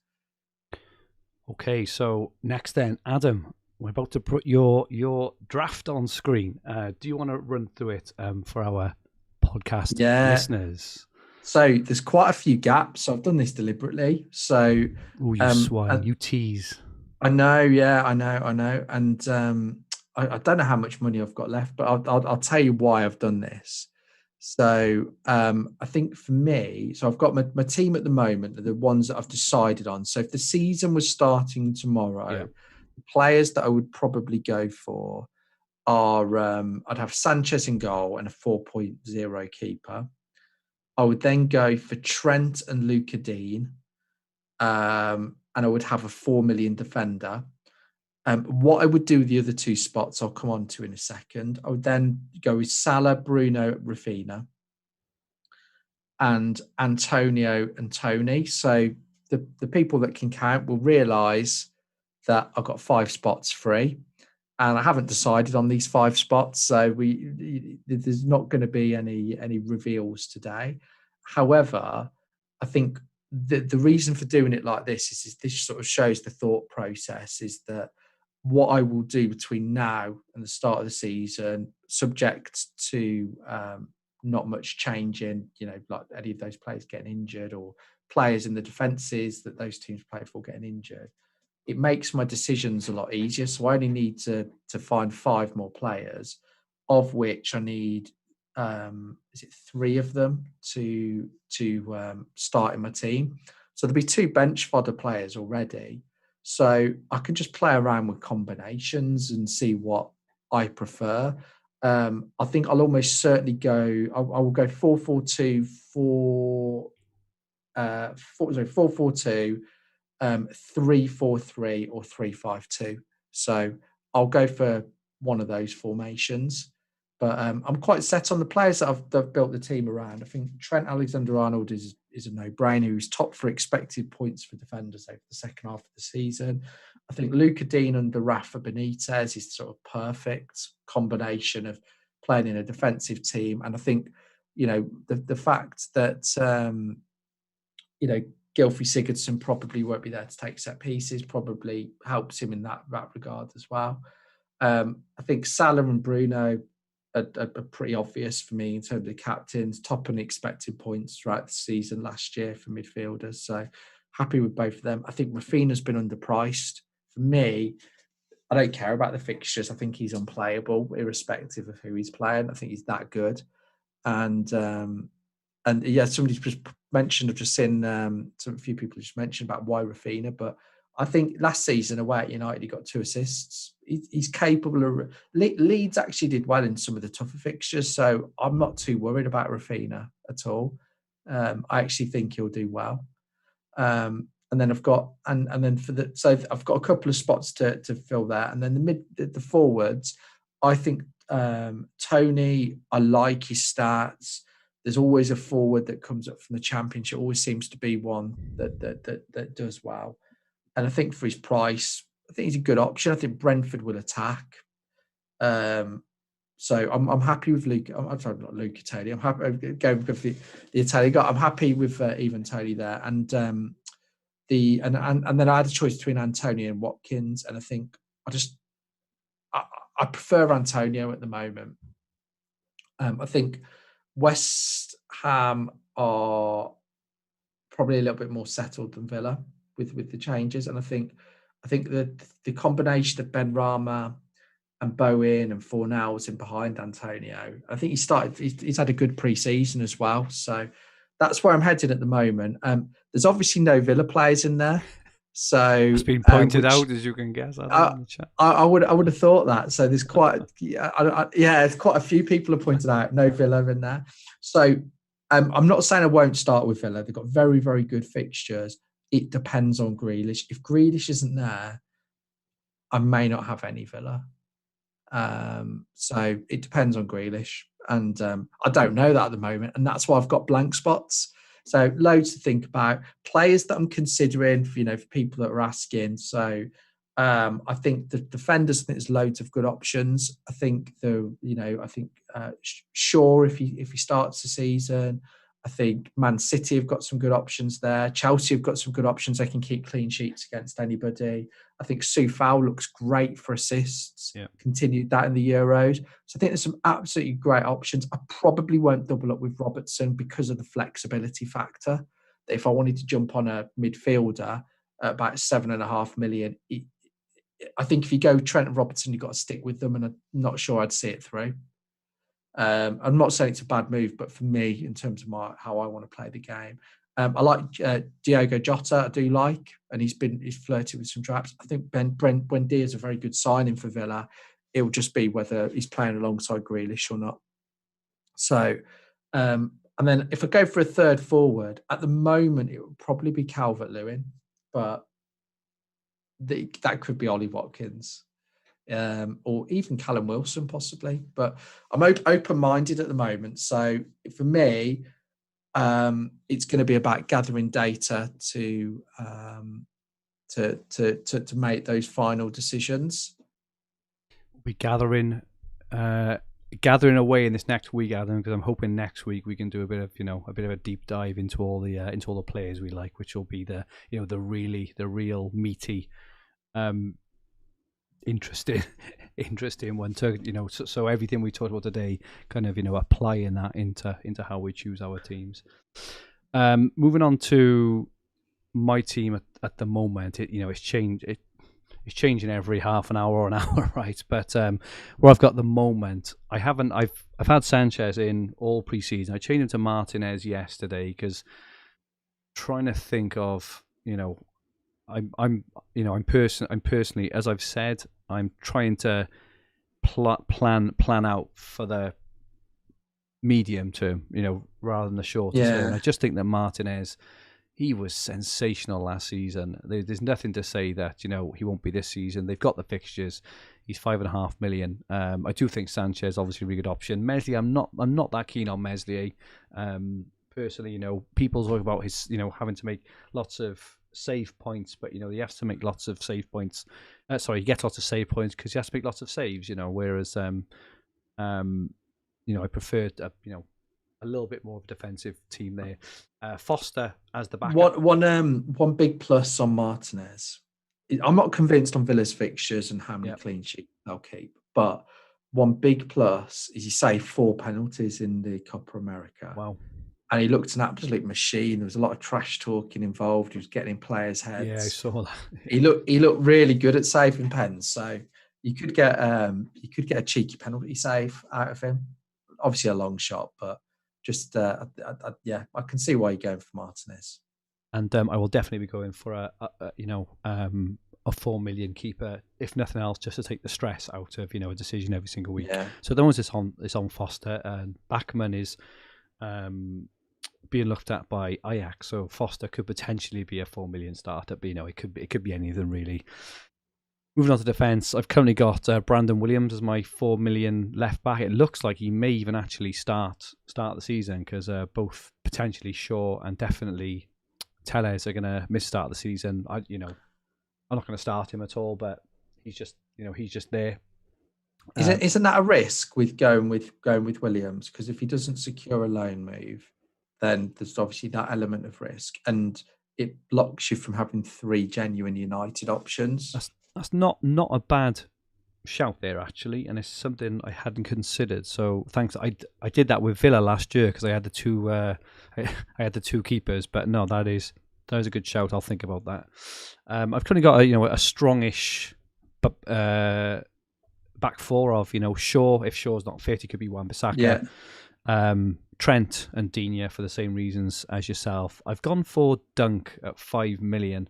Okay, so next then, Adam, we're about to put your draft on screen. Do you want to run through it for our podcast listeners? So there's quite a few gaps. So I've done this deliberately. So you swine, you tease. I know, I know, and I don't know how much money I've got left, but I'll tell you why I've done this. So I think for me, so I've got my team at the moment are the ones that I've decided on. So if the season was starting tomorrow, the players that I would probably go for are I'd have Sanchez in goal and a 4.0 keeper. I would then go for Trent and Luca Dean, and I would have a 4 million defender. What I would do with the other two spots, I'll come on to in a second. I would then go with Salah, Bruno, Rafinha, and Antonio and Tony. So the people that can count will realise that I've got 5 spots free, and I haven't decided on these 5 spots. So there's not going to be any reveals today. However, I think the reason for doing it like this is this sort of shows the thought process, is that what I will do between now and the start of the season, subject to not much changing, like any of those players getting injured or players in the defences that those teams play for getting injured, it makes my decisions a lot easier. So I only need to find 5 more players, of which I need 3 of them to start in my team. So there'll be 2 bench fodder players already. So I can just play around with combinations and see what I prefer. I think I'll almost certainly go. I will go 4-4-2, 4-4-2, 3-4-3, or 3-5-2. So I'll go for one of those formations. But I'm quite set on the players that I've built the team around. I think Trent Alexander-Arnold is a no-brainer. He's top for expected points for defenders over the second half of the season. I think Luca Dean under Rafa Benitez is sort of perfect combination of playing in a defensive team. And I think, the fact that, Gylfi Sigurdsson probably won't be there to take set pieces probably helps him in that regard as well. I think Salah and Bruno are pretty obvious for me in terms of captains, top and expected points throughout the season last year for midfielders. So happy with both of them. I think Rafinha's been underpriced. For me, I don't care about the fixtures. I think he's unplayable, irrespective of who he's playing. I think he's that good. And somebody's just mentioned, I've just seen a few people just mentioned about why Rafinha, but I think last season away at United, he got 2 assists. He's capable of... Leeds actually did well in some of the tougher fixtures, so I'm not too worried about Rafinha at all. I actually think he'll do well. And then I've got... And then so I've got a couple of spots to fill there. And then the forwards, I think Tony, I like his stats. There's always a forward that comes up from the Championship. Always seems to be one that does well. And I think for his price, I think he's a good option. I think Brentford will attack. So I'm happy with Luke. I'm sorry, not Luca Tony. I'm happy going with the Italian guy. I'm happy with even Tony there. And then I had a choice between Antonio and Watkins. And I think I prefer Antonio at the moment. I think West Ham are probably a little bit more settled than Villa with the changes. And I think the combination of Ben Rama and Bowen and Fornals in behind Antonio, I think he's had a good pre-season as well. So that's where I'm heading at the moment. There's obviously no Villa players in there. So it's been pointed out, as you can guess. I would have thought that. So there's quite it's quite a few people have pointed out no Villa in there. So I'm not saying I won't start with Villa. They've got very, very good fixtures. It depends on Grealish. If Grealish isn't there, I may not have any Villa. So it depends on Grealish, and I don't know that at the moment, and that's why I've got blank spots. So loads to think about. Players that I'm considering, for people that are asking. So I think the defenders, I think there's loads of good options. I think Shaw if he starts the season. I think Man City have got some good options there. Chelsea have got some good options. They can keep clean sheets against anybody. I think Soufal looks great for assists. Yeah. Continued that in the Euros. So I think there's some absolutely great options. I probably won't double up with Robertson because of the flexibility factor. If I wanted to jump on a midfielder at about 7.5 million, I think if you go Trent and Robertson, you've got to stick with them, and I'm not sure I'd see it through. I'm not saying it's a bad move, but for me, in terms of how I want to play the game, I like Diogo Jota. I do like, and he's flirted with some traps. I think Buendia is a very good signing for Villa. It will just be whether he's playing alongside Grealish or not. So, and then if I go for a third forward, at the moment it would probably be Calvert-Lewin, but that could be Ollie Watkins. Or even Callum Wilson possibly, but I'm open-minded at the moment. So for me, it's going to be about gathering data to make those final decisions. We'll be gathering away in this next week, Adam, because I'm hoping next week we can do a bit of a deep dive into all the players we like, which will be the real meaty. Interesting one to so everything we talked about today kind of applying that into how we choose our teams. Moving on to my team at the moment, it's changing every half an hour or an hour, right? But where I've got the moment, I've had Sanchez in all preseason. I changed him to Martinez yesterday because trying to think of I'm personally, as I've said, I'm trying to plan out for the medium term, rather than the short term. I just think that Martinez, he was sensational last season. There's nothing to say that he won't be this season. They've got the fixtures. He's 5.5 million. I do think Sanchez obviously a really good option. Meslier, I'm not that keen on Meslier. Personally, people talk about his having to make lots of save points, but he has to make lots of save points. He gets lots of save points because he has to make lots of saves. Whereas I preferred a little bit more of a defensive team there. Foster as the backup. One big plus on Martinez. I'm not convinced on Villa's fixtures and how many clean sheets they'll keep, but one big plus is he saved 4 penalties in the Copa America. Wow. And he looked an absolute machine. There was a lot of trash talking involved. He was getting in players' heads. Yeah, I saw that. He looked really good at saving pens. So you could get a cheeky penalty save out of him. Obviously a long shot, but just I can see why you're going for Martinez. And I will definitely be going for a 4 million keeper, if nothing else, just to take the stress out of a decision every single week. Yeah. So the one's is on Foster, and Bachmann is being looked at by Ajax, so Foster could potentially be a 4 million starter, but it could be any of them really. Moving on to defence, I've currently got Brandon Williams as my 4 million left back. It looks like he may even actually start the season because both potentially Shaw and definitely Tellez are going to miss start the season. I'm not going to start him at all, but he's just there. Isn't that a risk with going with Williams? Because if he doesn't secure a loan move, then there's obviously that element of risk, and it blocks you from having 3 genuine United options. That's not a bad shout there actually, and it's something I hadn't considered. So thanks. I did that with Villa last year because I had the two I had the two keepers. But no, that is a good shout. I'll think about that. I've kind of got a strongish back four of Shaw. If Shaw's not fit, he could be Wan-Bissaka. Trent and Digne for the same reasons as yourself. I've gone for Dunk at 5 million.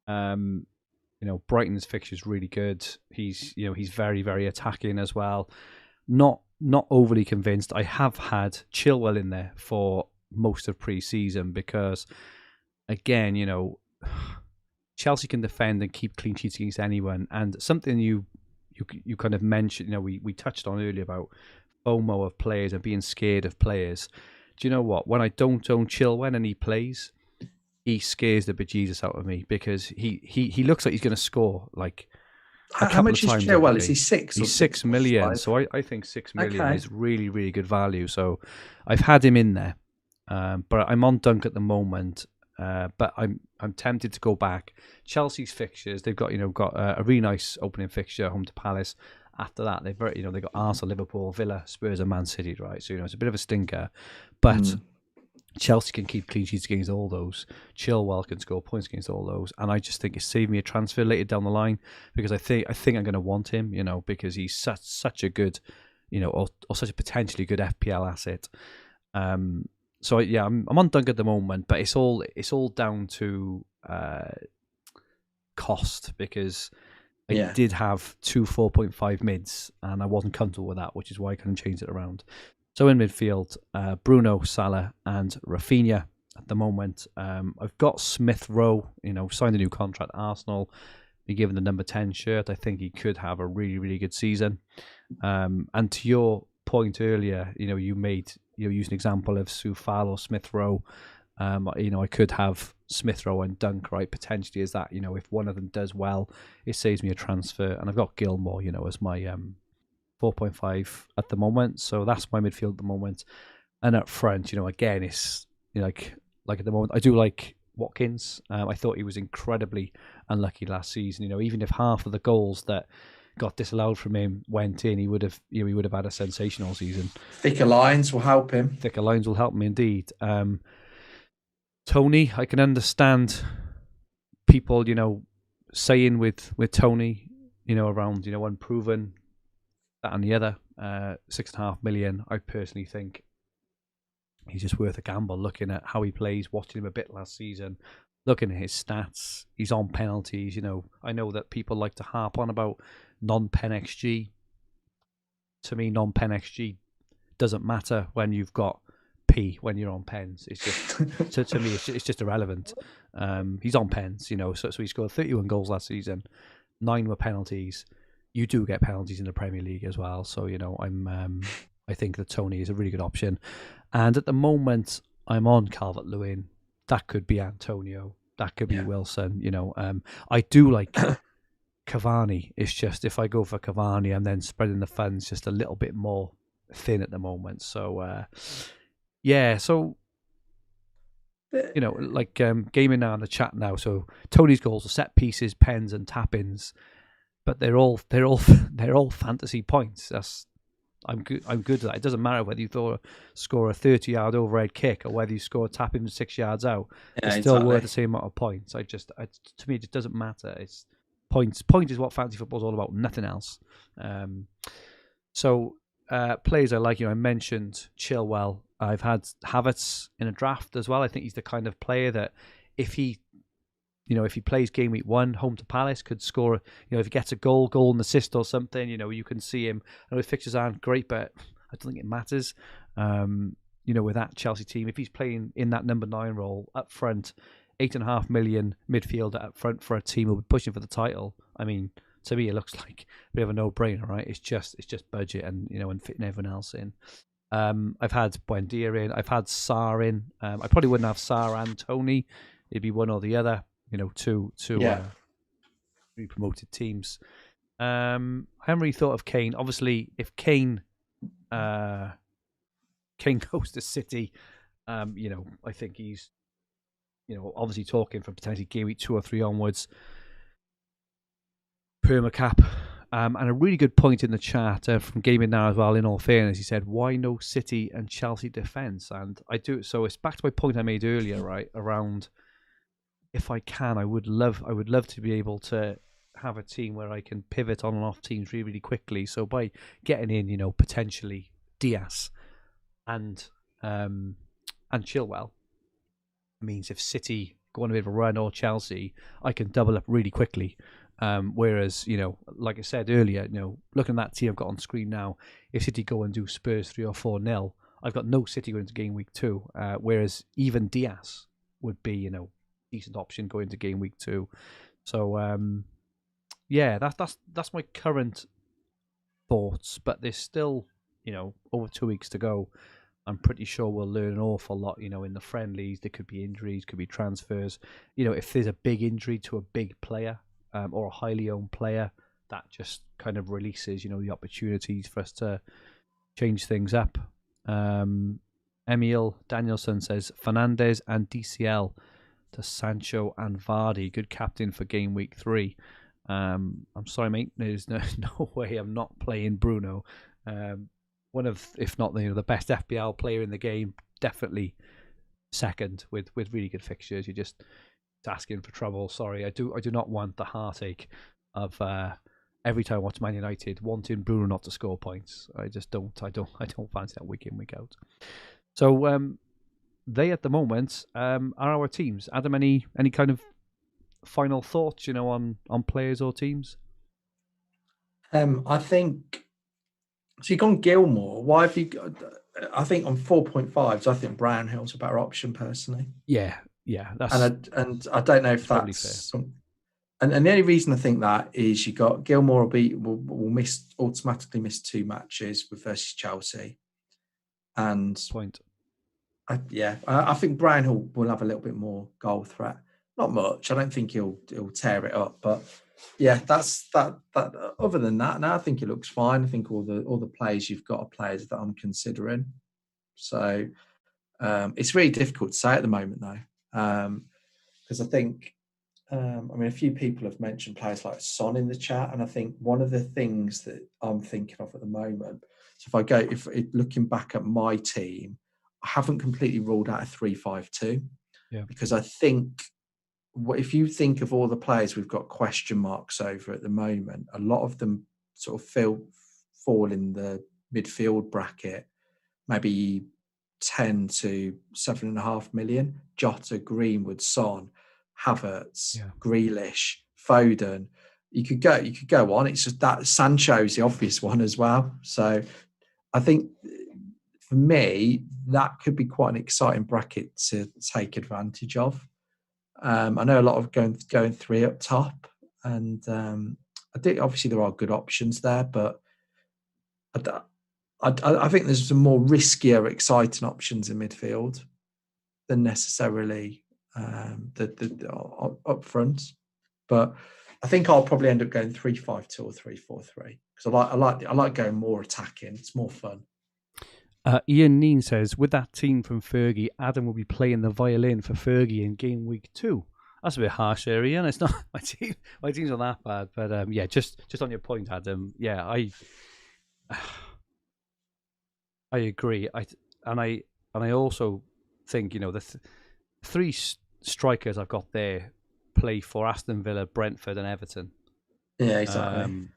Brighton's fixture is really good. He's very, very attacking as well. Not overly convinced. I have had Chilwell in there for most of pre-season because, again, Chelsea can defend and keep clean sheets against anyone. And something you kind of mentioned, we touched on earlier about FOMO of players and being scared of players. Do you know what? When I don't own Chilwell and he plays, he scares the bejesus out of me because he looks like he's going to score like how much is Chilwell? Is he 6? He's 6 million. So I think 6 million is really, really good value. So I've had him in there, but I'm on Dunk at the moment. But I'm tempted to go back. Chelsea's fixtures, they've got a really nice opening fixture, home to Palace. After that, they've got Arsenal, Liverpool, Villa, Spurs, and Man City, right? So it's a bit of a stinker, but Chelsea can keep clean sheets against all those. Chilwell can score points against all those, and I just think it saved me a transfer later down the line because I think I'm going to want him, because he's such a good, or such a potentially good FPL asset. So yeah, I'm on Dunk at the moment, but it's all down to cost because I did have 2 4.5 mids and I wasn't comfortable with that, which is why I kind of changed it around. So in midfield, Bruno, Salah, and Rafinha at the moment. I've got Smith Rowe, signed a new contract at Arsenal, be given the number 10 shirt. I think he could have a really, really good season. And to your point earlier, you used an example of Soufal or Smith Rowe. I could have Smith Rowe and Dunk, right? Potentially as that, if one of them does well, it saves me a transfer. And I've got Gilmore, as my 4.5 at the moment. So that's my midfield at the moment. And up front, again, it's like at the moment, I do like Watkins. I thought he was incredibly unlucky last season. Even if half of the goals that got disallowed from him went in, he would have had a sensational season. Thicker lines will help him. Thicker lines will help me indeed. Tony, I can understand people, saying with Tony, around, unproven, that and the other, 6.5 million. I personally think he's just worth a gamble looking at how he plays, watching him a bit last season, looking at his stats. He's on penalties, I know that people like to harp on about non-pen XG. To me, non-pen XG doesn't matter when you've got P when you're on pens. It's just to me, it's just irrelevant. He's on pens, so he scored 31 goals last season. 9 were penalties. You do get penalties in the Premier League as well, so I think that Tony is a really good option. And at the moment, I'm on Calvert-Lewin. That could be Antonio. That could be Wilson. I do like Cavani. It's just if I go for Cavani, I'm then spreading the funds just a little bit more thin at the moment. So so gaming now in the chat now. So Tony's goals are set pieces, pens, and tap-ins, but they're all fantasy points. I'm good at that. It doesn't matter whether you score a 30-yard overhead kick or whether you score a tap in 6 yards out. It's still worth the same amount of points. To me, it just doesn't matter. It's points. Point is what fantasy football is all about. Nothing else. So players I like. I mentioned Chilwell. I've had Havertz in a draft as well. I think he's the kind of player that if he plays game week 1, home to Palace, could score, if he gets a goal and assist or something, you can see him. I know his fixtures aren't great, but I don't think it matters. With that Chelsea team, if he's playing in that number 9 role up front, 8.5 million midfielder up front for a team who will be pushing for the title. I mean, to me, it looks like a bit of a no-brainer, right? It's just budget and fitting everyone else in. I've had Buendia in. I've had Sarr in. I probably wouldn't have Sarr and Tony. It'd be one or the other. Two promoted teams. I haven't really thought of Kane. Obviously, if Kane goes to City, I think he's, obviously talking from potentially game week 2 or 3 onwards. Permacap And a really good point in the chat from Gaming Now as well, in all fairness, he said, why no City and Chelsea defence? And I do, so it's back to my point I made earlier, right, around if I can, I would love to be able to have a team where I can pivot on and off teams really, really quickly. So by getting in, potentially Diaz and Chilwell, means if City go on a bit of a run or Chelsea, I can double up really quickly. Whereas, like I said earlier, looking at that team I've got on screen now, if City go and do Spurs 3 or 4-0, I've got no City going into game week 2. Whereas even Diaz would be, decent option going into game week 2. So yeah, that's my current thoughts. But there's still, over 2 weeks to go. I'm pretty sure we'll learn an awful lot, in the friendlies. There could be injuries, could be transfers. If there's a big injury to a big player or a highly owned player, that just kind of releases, the opportunities for us to change things up. Emil Danielson says, Fernandes and DCL to Sancho and Vardy. Good captain for game week 3. I'm sorry, mate. There's no way I'm not playing Bruno. One of, if not the best FPL player in the game, definitely second with really good fixtures. You're just asking for trouble. Sorry, I do not want the heartache of every time I watch Man United wanting Bruno not to score points. I just don't. I don't fancy that week in, week out. So they at the moment are our teams. Adam, any kind of final thoughts, on players or teams? I think. So you've gone Gilmore. Why have you got, I think on 4.5s, I think Brownhill's a better option personally. Yeah. That's and I don't know if that's fair. And the only reason I think that is you got Gilmore will automatically miss 2 matches versus Chelsea. And point. I think Brownhill will have a little bit more goal threat. Not much. I don't think he'll tear it up, but yeah, that's that. Other than that, now I think it looks fine. I think all the players you've got are players that I'm considering. So it's really difficult to say at the moment, though, because I think a few people have mentioned players like Son in the chat, and I think one of the things that I'm thinking of at the moment. So if looking back at my team, I haven't completely ruled out a 3-5-2, because I think. If you think of all the players we've got question marks over at the moment, a lot of them sort of fall in the midfield bracket, maybe 10 to 7.5 million. Jota, Greenwood, Son, Havertz, Grealish, Foden. You could go on. It's just that Sancho's the obvious one as well. So I think for me, that could be quite an exciting bracket to take advantage of. I know a lot of going 3 up top, and I think obviously there are good options there, but I think there's some more riskier, exciting options in midfield than necessarily the up front. But I think I'll probably end up going 3-5-2 or 3-4-3 because I like going more attacking. It's more fun. Ian Neen says, with that team from Fergie, Adam will be playing the violin for Fergie in game week 2. That's a bit harsh there, Ian. It's not my team. My team's not that bad, but just on your point, Adam. Yeah, I agree. I also think the 3 strikers I've got there play for Aston Villa, Brentford, and Everton. Yeah, exactly.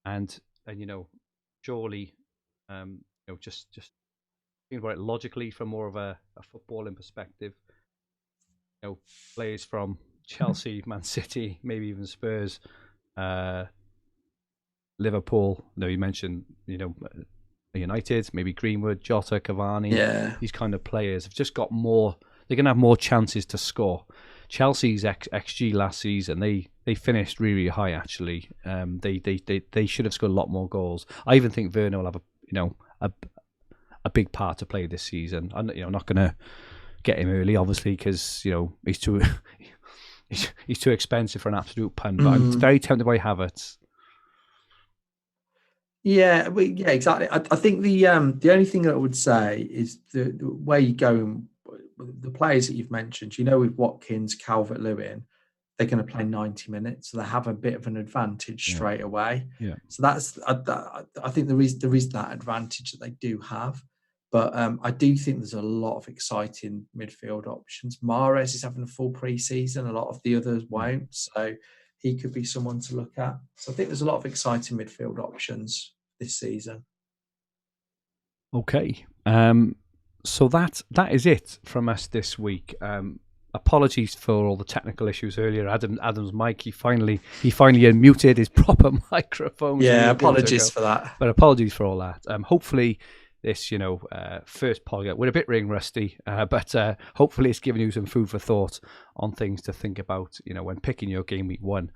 And surely. Just think about it logically from more of a footballing perspective. Players from Chelsea, Man City, maybe even Spurs, Liverpool. You mentioned, United, maybe Greenwood, Jota, Cavani. Yeah. These kind of players have just got more. They're going to have more chances to score. Chelsea's XG last season, they finished really, really high. Actually, they should have scored a lot more goals. I even think Werner will have a big part to play this season. I'm not going to get him early, obviously, because he's too he's too expensive for an absolute punt. But I'm very tempted by Havertz. Yeah, exactly. I think the only thing that I would say is the way you go, the players that you've mentioned. With Watkins, Calvert-Lewin, they're going to play 90 minutes, so they have a bit of an advantage straight away. Yeah. So that's I think there is that advantage that they do have. But I do think there's a lot of exciting midfield options. Mahrez is having a full pre-season. A lot of the others won't. So he could be someone to look at. So I think there's a lot of exciting midfield options this season. Okay. So that is it from us this week. Apologies for all the technical issues earlier. Adam's mic, he finally unmuted his proper microphone. Yeah, apologies for that. But apologies for all that. Hopefully this, first podcast, we're a bit ring rusty, but hopefully it's given you some food for thought on things to think about, when picking your game week 1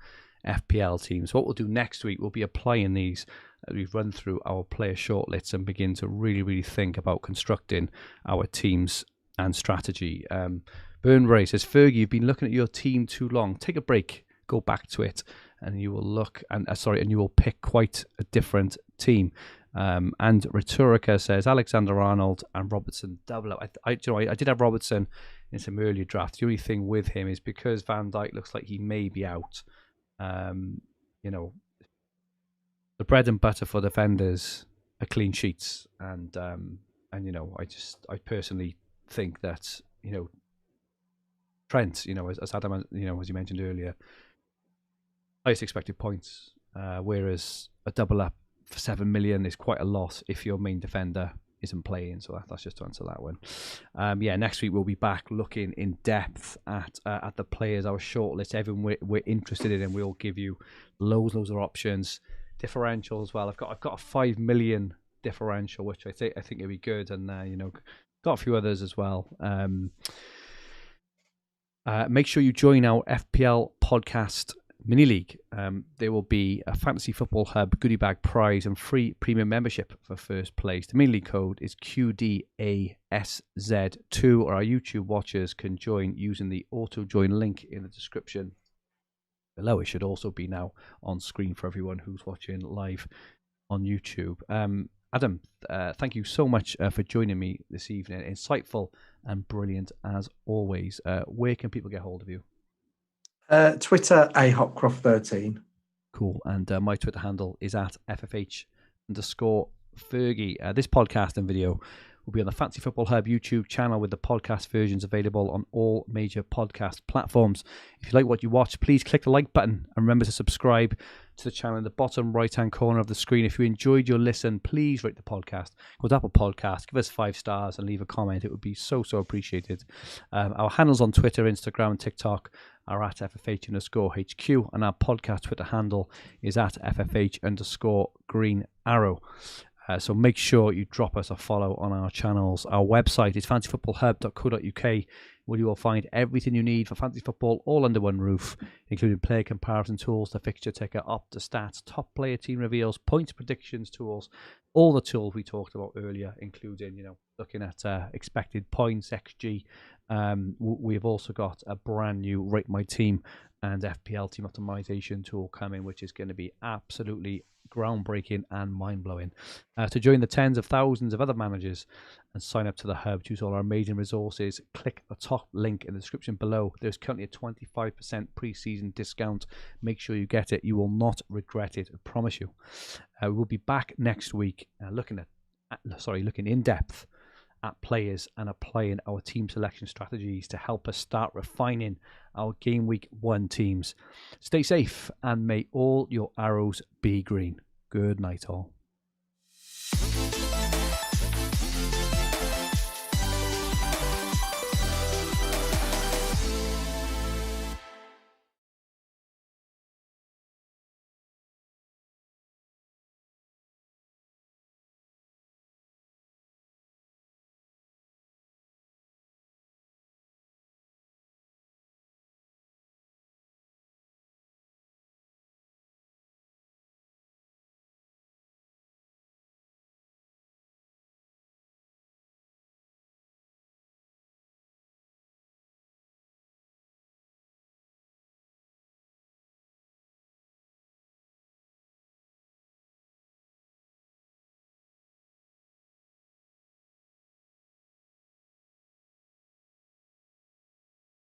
FPL teams. What we'll do next week, we'll be applying these as we run through our player shortlists and begin to really, really think about constructing our teams and strategy. Burnray says, Fergie, you've been looking at your team too long. Take a break, go back to it, and you will look and you will pick quite a different team. And Rhetorica says Alexander Arnold and Robertson double up. I did have Robertson in some earlier drafts. The only thing with him is because Van Dijk looks like he may be out. The bread and butter for defenders are clean sheets, and I personally think that Trent, as Adam, as you mentioned earlier, highest expected points, whereas a double up for 7 million is quite a lot if your main defender isn't playing. So that's just to answer that one. Next week we'll be back looking in depth at the players, our shortlist, everyone we're interested in, and we'll give you loads of options, differential as well. I've got a 5 million differential, which I think it'll be good, and got a few others as well. Make sure you join our FPL podcast mini league. There will be a Fantasy Football Hub goodie bag prize and free premium membership for first place. The mini league code is QDASZ2, or our YouTube watchers can join using the auto join link in the description below. It should also be now on screen for everyone who's watching live on YouTube. Adam, thank you so much for joining me this evening. Insightful and brilliant as always. Where can people get hold of you? Twitter, Hopcroft13. Cool. And my Twitter handle is at FFH_Fergie. This podcast and video will be on the Fantasy Football Hub YouTube channel, with the podcast versions available on all major podcast platforms. If you like what you watch, please click the like button and remember to subscribe to the channel in the bottom right-hand corner of the screen. If you enjoyed your listen, please rate the podcast. Go to Apple Podcast, give us 5 stars and leave a comment. It would be so appreciated. Our handles on Twitter, Instagram, and TikTok are at FFH_HQ, and our podcast Twitter handle is at FFH_Green Arrow. So make sure you drop us a follow on our channels. Our website is fantasyfootballhub.co.uk, where you will find everything you need for fantasy football all under one roof, including player comparison tools, the fixture ticker, Opta stats, top player team reveals, points predictions tools, all the tools we talked about earlier, including looking at expected points, XG. We've also got a brand new Rate My Team and FPL team optimization tool coming, which is going to be absolutely groundbreaking and mind-blowing. To join the tens of thousands of other managers and sign up to the hub, choose all our amazing resources, click the top link in the description below. There's currently a 25% pre-season discount. Make sure you get it. You will not regret it, I promise you. We'll be back next week looking in depth at players and applying our team selection strategies to help us start refining our game week 1 teams. Stay safe and may all your arrows be green. Good night all.